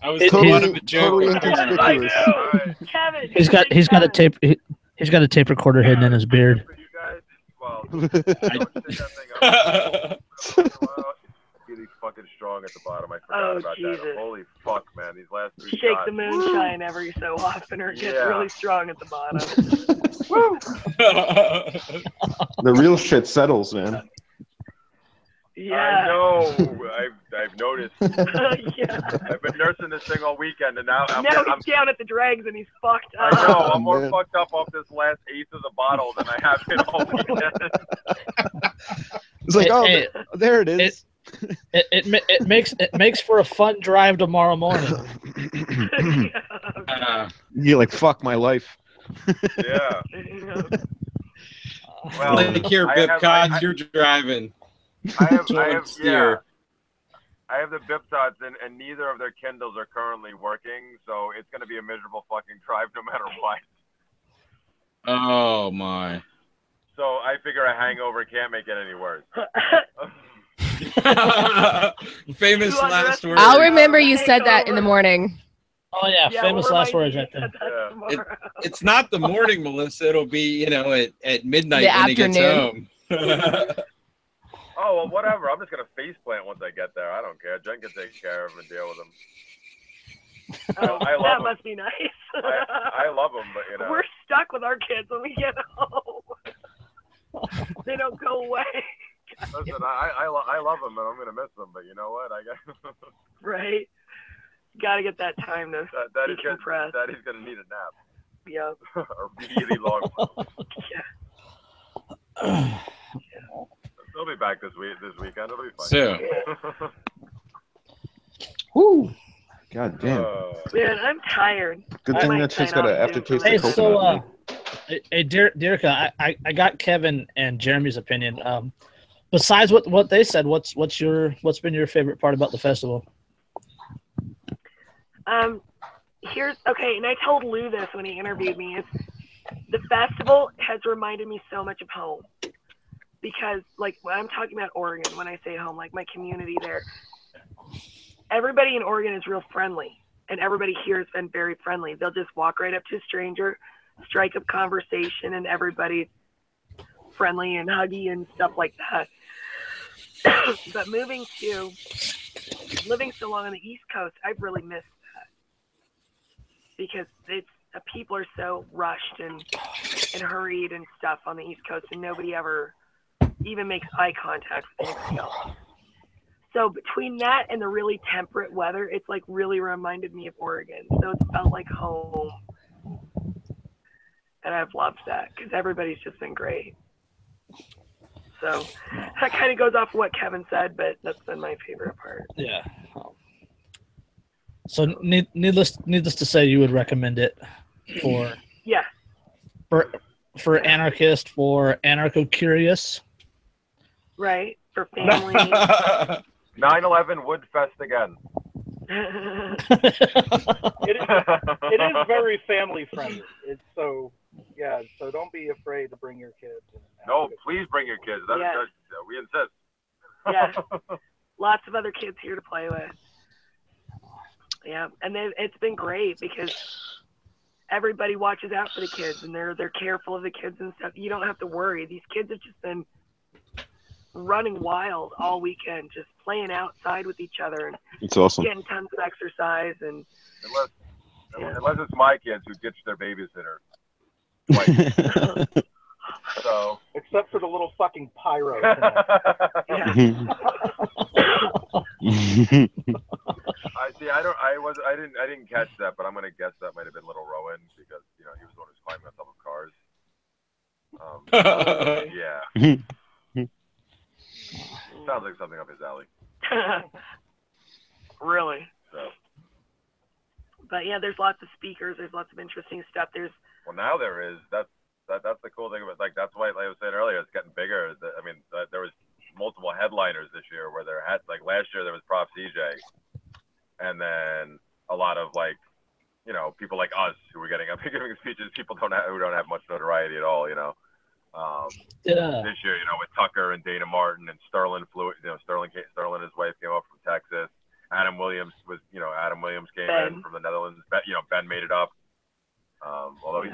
I was It- the he's one of a joke. totally apparently. I inconspicuous. know. Kevin. he's got a Kevin. tape. He's got a tape recorder hidden in his beard. For you guys, well, don't shake that thing up. Really fucking strong at the bottom. I forgot Oh, about Jesus. that. Holy fuck, man! These last three Shake shots. the moonshine every so often, or it gets Yeah. really strong at the bottom. The real shit settles, man. I Yeah. know. I've noticed. Yeah. I've been nursing this thing all weekend, and now I'm Now he's down at the dregs and he's fucked I up. know. I'm more Man. fucked up off this last eighth of the bottle than I have been all weekend. It's like, oh, Hey, there it is. it makes for a fun drive tomorrow morning. You're like, fuck my life. Yeah. Yeah. Well, Like here, I Bip have- Cods, I- you're driving. I have, Steer. I have the Biptots, and neither of their Kindles are currently working, so it's going to be a miserable fucking drive no matter what. Oh my. So I figure a hangover can't make it any worse. Famous You last underestimate- words. I'll remember you said that in the morning. Oh yeah, Yeah, famous we'll last remind words you right there. that that's Yeah. tomorrow. It's not the morning, Melissa. It'll be, at midnight The when he gets home. Oh, well, whatever. I'm just going to faceplant once I get there. I don't care. Jen can take care of him and deal with him. Oh, I love that him. must be nice. I love him, but, We're stuck with our kids when we get home. They don't go away. Listen, I love him, and I'm going to miss him, but you know what? I got Right? Got to get that time to decompress. Daddy's going to need a nap. Yep. A really long one. They'll be back this weekend. It'll be fun. So, Woo. God damn. Man, I'm tired. Good I thing might that shit's sign got an off aftertaste soon. Hey, of coconut. so hey, Derica, I got Kevin and Jeremy's opinion. Besides what they said, what's been your favorite part about the festival? Okay, and I told Lou this when he interviewed me. The festival has reminded me so much of home, because like when I'm talking about Oregon, when I say home, like my community there, everybody in Oregon is real friendly, and everybody here has been very friendly. They'll just walk right up to a stranger, strike up conversation, and everybody's friendly and huggy and stuff like that. But living so long on the East Coast, I've really missed that, because people are so rushed and hurried and stuff on the East Coast, and nobody ever even makes eye contact with anybody else. So between that and the really temperate weather, it's like really reminded me of Oregon. So it's felt like home, and I've loved that because everybody's just been great. So that kind of goes off what Kevin said, but that's been my favorite part. Yeah. So needless to say, you would recommend it for Yeah. for anarchist, for anarcho-curious. Right. for family. 9/11 Wood Fest again. It is very family friendly. It's so don't be afraid to bring your kids. No, please bring your kids. We insist. Yeah, lots of other kids here to play with. Yeah, and it's been great because everybody watches out for the kids and they're careful of the kids and stuff. You don't have to worry. These kids have just been running wild all weekend, just playing outside with each other and it's awesome. getting tons of exercise. And unless it's my kids who ditched their babysitter. Twice. So except for the little fucking pyro. yeah. I didn't catch that, but I'm gonna guess that might have been little Rowan because he was the one who's climbing on top of cars. Yeah. Sounds like something up his alley. Really. So. But yeah, there's lots of speakers. There's lots of interesting stuff. Well, now there is. That's the cool thing about that's why, like I was saying earlier, it's getting bigger. There was multiple headliners this year where there had last year there was Prof CJ, and then a lot of people like us who were giving speeches. People who don't have much notoriety at all. This year, with Tucker and Dana Martin and Sterling flew. Sterling and his wife came up from Texas. Adam Williams came in from the Netherlands. Ben made it up. Although he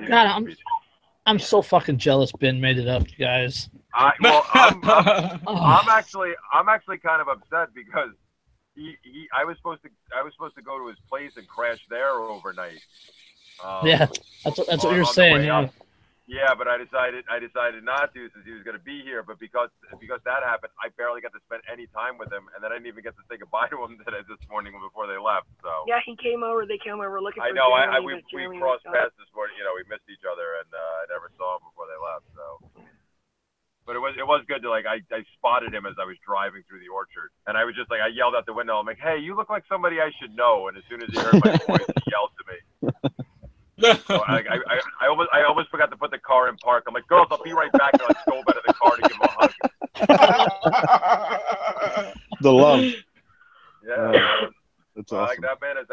I'm so fucking jealous Ben made it up, you guys. I'm actually kind of upset because I was supposed to go to his place and crash there overnight. Yeah, that's what you're saying. Yeah. Yeah, but I decided not to since he was going to be here. But because that happened, I barely got to spend any time with him, and then I didn't even get to say goodbye to him this morning before they left. So yeah, he came over. They came over looking for. I know. Jeremy, we crossed paths this morning. We missed each other, and I never saw him before they left. So, but it was good to I spotted him as I was driving through the orchard, and I was just I yelled out the window. I'm like, "Hey, you look like somebody I should know." And as soon as he heard my voice, he yelled to me. So I almost forgot to put the car in park. I'm like, girls, I'll be right back. And I stole out of the car to give him a hug. The love. Yeah, that's awesome. that man has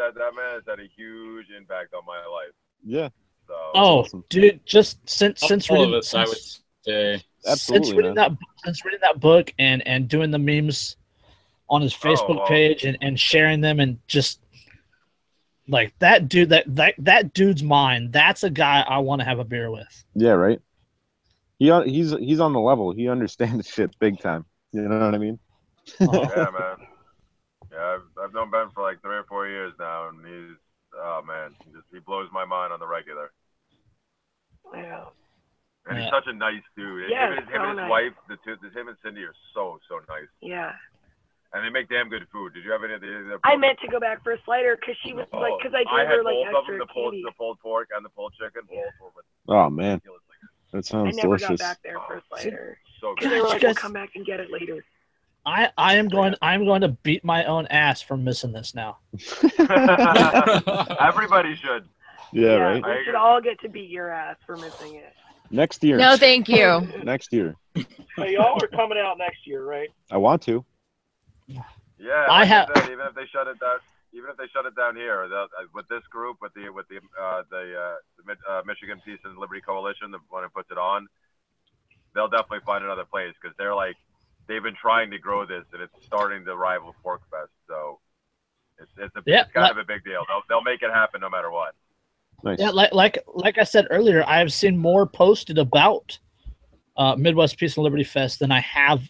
had a huge impact on my life. Yeah. So. Oh, awesome. dude! Just since reading, I would say. Since reading that book and doing the memes on his Facebook page and sharing them and just. Like that dude, that dude's mine. That's a guy I want to have a beer with. Yeah, right. He's on the level. He understands shit big time. You know what I mean? Yeah, man. Yeah, I've known Ben for 3 or 4 years now, and he blows my mind on the regular. Yeah. And he's such a nice dude. Yeah, him and his wife, him and Cindy are so nice. Yeah. And they make damn good food. Did you have any of the I meant to go back for a slider because she was because I gave her extra candy. The pulled pork and the pulled chicken. Yeah. Oh man, that sounds delicious. I never got back there for a slider. So good. They were we'll come back and get it later. I am going to beat my own ass for missing this now. Everybody should. Yeah, right. We should all get to beat your ass for missing it. Next year. No, thank you. Next year. So y'all are coming out next year, right? I want to. Yeah, I have. Even if they shut it down here, with this group, with the Michigan Peace and Liberty Coalition, the one who puts it on, they'll definitely find another place because they've been trying to grow this and it's starting to rival Pork Fest. So it's kind of a big deal. They'll make it happen no matter what. Nice. Yeah, like I said earlier, I have seen more posted about Midwest Peace and Liberty Fest than I have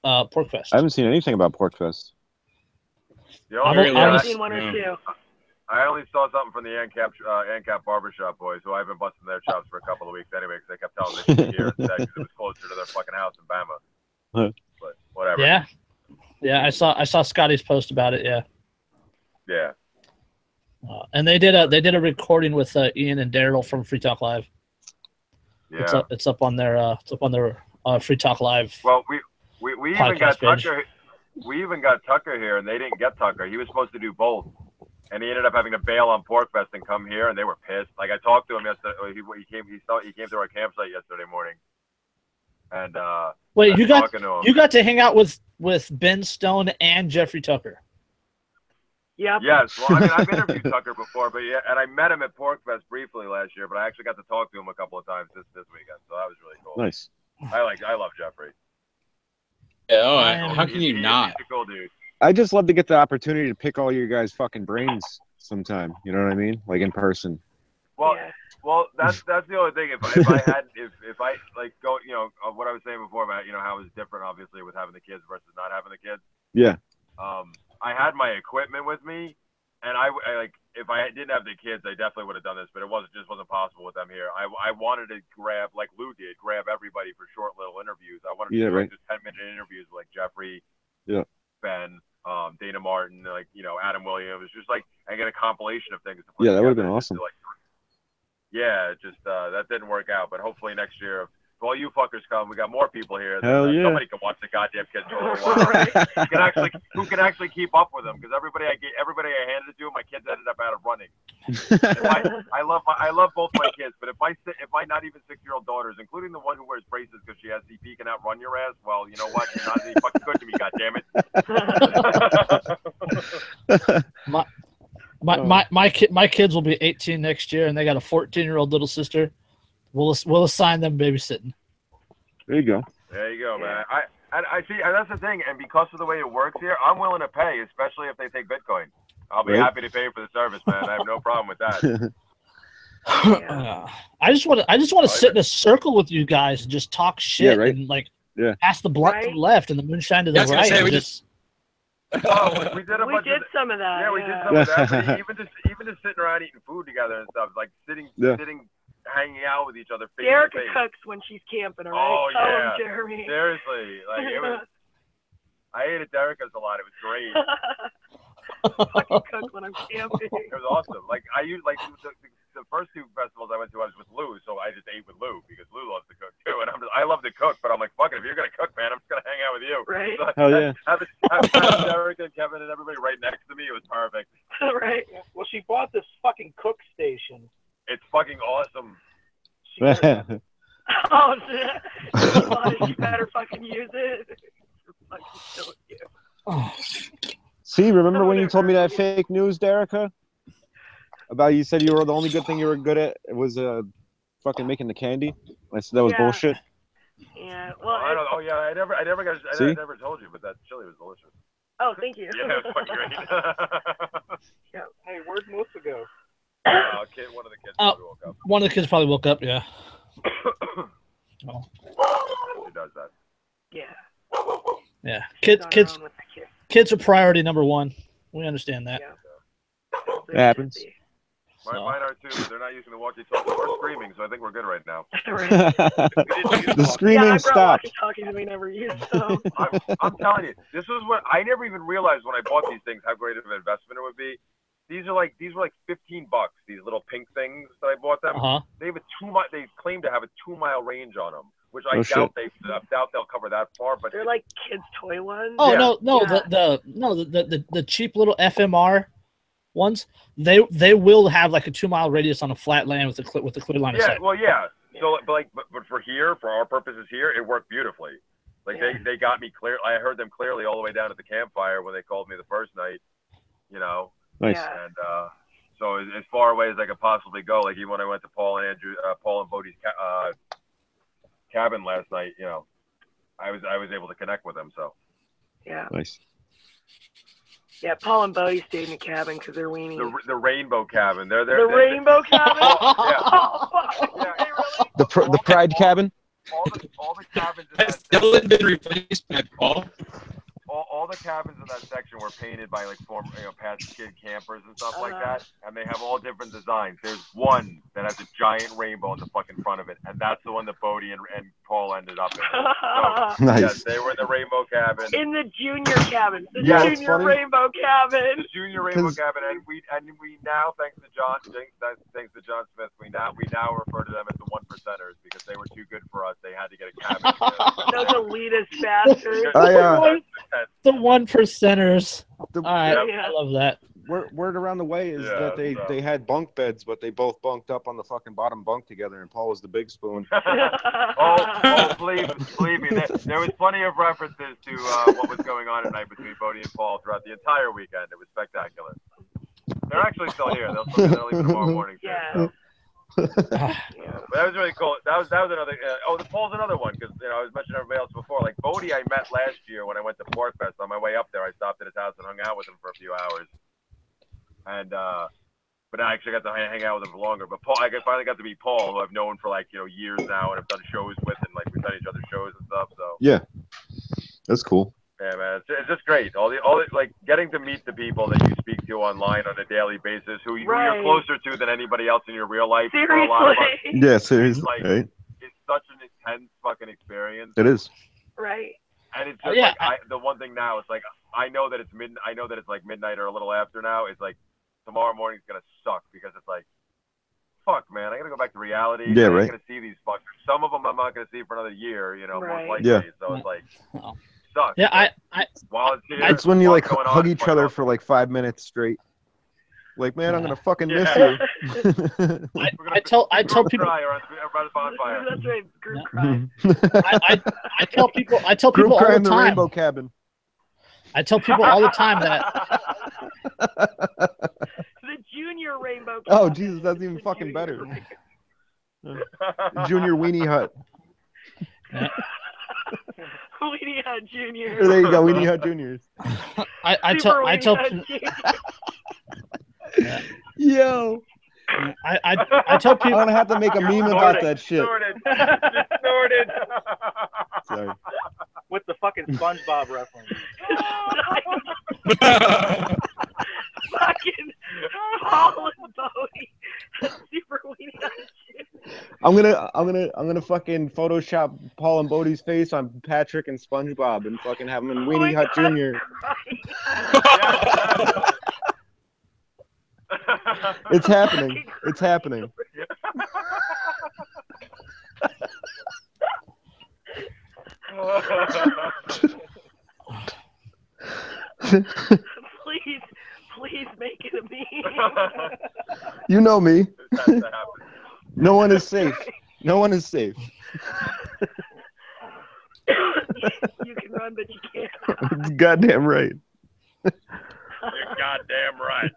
Pork Fest. I haven't seen anything about Pork Fest. I've seen one or two. I only saw something from the ANCAP barbershop boys, who I've been busting their chops for a couple of weeks anyway, because they kept telling me they should be here instead because it was closer to their fucking house in Bama. But whatever. Yeah. I saw Scotty's post about it. Yeah. Yeah. And they did a recording with Ian and Daryl from Free Talk Live. Yeah. It's up on their Free Talk Live. Well, we even got page. Tucker. We even got Tucker here, and they didn't get Tucker. He was supposed to do both, and he ended up having to bail on Pork Fest and come here, and they were pissed. I talked to him yesterday. He came to our campsite yesterday morning, and wait, you got talking to him. to hang out with Ben Stone and Jeffrey Tucker. Yep. Yes, well, I mean, I've interviewed Tucker before, but yeah, and I met him at PorkFest briefly last year, but I actually got to talk to him a couple of times this weekend, so that was really cool. Nice. I love Jeffrey. Yeah, how can you not? He's a cool dude. I just love to get the opportunity to pick all your guys' fucking brains sometime. You know what I mean? Like in person. Well, that's the only thing. If I like go, you know, what I was saying before about, you know, how it was different, obviously, with having the kids versus not having the kids. Yeah. I had my equipment with me, and I like, if I didn't have the kids, I definitely would have done this, but it just wasn't possible with them here. I wanted to grab, like Lou did, grab everybody for short little interviews. I wanted to do like just 10-minute interviews with like Jeffrey, Ben, Dana Martin, like, you know, Adam Williams, just like, I get a compilation of things. To put that would have been together, awesome. That didn't work out, but hopefully next year, if all you fuckers come, we got more people here. Hell yeah. Somebody can watch the goddamn kids for a little while. Who can actually keep up with them? Because everybody I handed it to, my kids ended up out of running. I love both my kids, but if my not even 6-year-old daughters, including the one who wears braces because she has CP, can outrun your ass, well, you know what? You're not any fucking good to me, goddammit. My kids will be 18 next year, and they got a 14-year-old little sister. We'll assign them babysitting. There you go. There you go, man. I see, and that's the thing. And because of the way it works here, I'm willing to pay, especially if they take Bitcoin. I'll be happy to pay for the service, man. I have no problem with that. I just want to sit in a circle with you guys and just talk shit and like pass the blunt to the left and the moonshine to the right. We did some of that. Yeah, we did some of that. But even just sitting around eating food together and stuff, like sitting, hanging out with each other. Erica cooks when she's camping, all right? Oh yeah, Jeremy. Seriously, like it was. I ate at Erica's a lot. It was great. I can cook when I'm camping. It was awesome. Like I used the first 2 festivals I went to, I was with Lou, so I just ate with Lou because Lou loves to cook too, and I love to cook, but I'm like, fuck it, if you're gonna cook, man, I'm just gonna hang out with you. Right. So Hell yeah. Having Erica and Kevin and everybody right next to me, it was perfect. Right. Well, she bought this fucking cook station. It's fucking awesome. Oh shit! You better fucking use it. See, remember when you told me that fake news, Derica? About you said you were the only good thing you were good at was fucking making the candy. I said that was bullshit. Yeah. Well, I don't. Oh yeah, I never told you, but that chili was delicious. Oh, thank you. Yeah, it was fucking great. Hey, where'd Melissa go? One of the kids probably woke up. One of the kids probably woke up. Yeah. She does that. Yeah. Yeah. Kids are priority number 1. We understand that. It happens. Mine are too, but they're not using the walkie-talkie or screaming, so I think we're good right now. The screaming stopped. Walkie-talkies we never used. So. I'm telling you, this was what I never even realized when I bought these things how great of an investment it would be. These were like $15. These little pink things that I bought them. They have They claim to have a 2-mile range on them, which I doubt they'll cover that far. But they're like kids' toy ones. Oh the cheap little FMR ones. They will have like a 2-mile radius on a flat land with a clear line of sight. Well, yeah. So, but for our purposes here, it worked beautifully. Like they got me clear. I heard them clearly all the way down at the campfire when they called me the first night. You know. Nice. And so as far away as I could possibly go, like even when I went to Paul and Bodie's cabin last night, you know, I was able to connect with them. So. Yeah. Nice. Yeah, Paul and Bodie stayed in the cabin because they're weenies. The rainbow cabin. They're rainbow cabin. The Pride cabin. All the cabins. Has Dylan been replaced by Paul? All the cabins in that section were painted by like former, past kid campers and stuff like that, and they have all different designs. There's one that has a giant rainbow on the fucking front of it, and that's the one that Bodie and Paul ended up in. So, nice. Yes, they were in the rainbow cabin. In the junior cabin. The junior rainbow cabin. The junior rainbow cabin, and we now, thanks to John Smith, we now refer to them as the 1%ers because they were too good for us. They had to get a cabin. Those elitist bastards. The 1%ers. All right, I love that. word around the way is that they had bunk beds, but they both bunked up on the fucking bottom bunk together, and Paul was the big spoon. Believe me, there was plenty of references to what was going on tonight between Bodie and Paul throughout the entire weekend. It was spectacular. They're actually still here. They'll still be there leaving tomorrow morning. Too, so. But that was really cool. That was another. The Paul's another one because I was mentioning everybody else before. Like Bodie, I met last year when I went to Fort Fest. On my way up there, I stopped at his house and hung out with him for a few hours. And but I actually got to hang out with him for longer. But Paul, I finally got to meet Paul, who I've known for years now, and I've done shows with, and we've done each other's shows and stuff. So yeah, that's cool. Yeah, man, it's just great. All the getting to meet the people that you speak to online on a daily basis, who you're closer to than anybody else in your real life. Seriously. For a lot of us, yeah, seriously. Right? It's such an intense fucking experience. It is. Right. And it's just the one thing now. It's I know that it's midnight or a little after now. It's tomorrow morning's gonna suck because it's fuck, man, I gotta go back to reality. Yeah, right. I'm gonna see these fuckers. Some of them I'm not gonna see for another year. Most likely. Yeah. So it's sucks. Yeah, it's when you hug each other for 5 minutes straight. Man, I'm gonna fucking miss you. I tell people. That's right, group cry. I tell people group all cry the in the time. Rainbow Cabin. I tell people all the time that. The junior Rainbow Cabin. Oh Jesus, that's even fucking better. Junior Weenie Hut. Weenie Hut Junior. There you go, Weenie Hut Juniors. I tell Yo. I tell people. I'm gonna have to make a meme about that shit. Snorted. Sorry. With the fucking SpongeBob reference. Fucking Paul and Bodie. Super Weenie Hut Junior. I'm gonna fucking Photoshop Paul and Bodie's face on Patrick and SpongeBob and fucking have them in Weenie Hut Junior. It's happening. It's happening. Please make it a meme. You know me. No one is safe. No one is safe. You can run, but you can't. Goddamn right. You're goddamn right.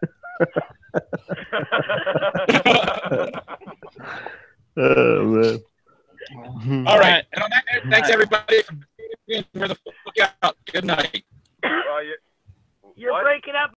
Oh man. All right. And on that note, thanks everybody for being for the lookout. Good night. You're breaking up.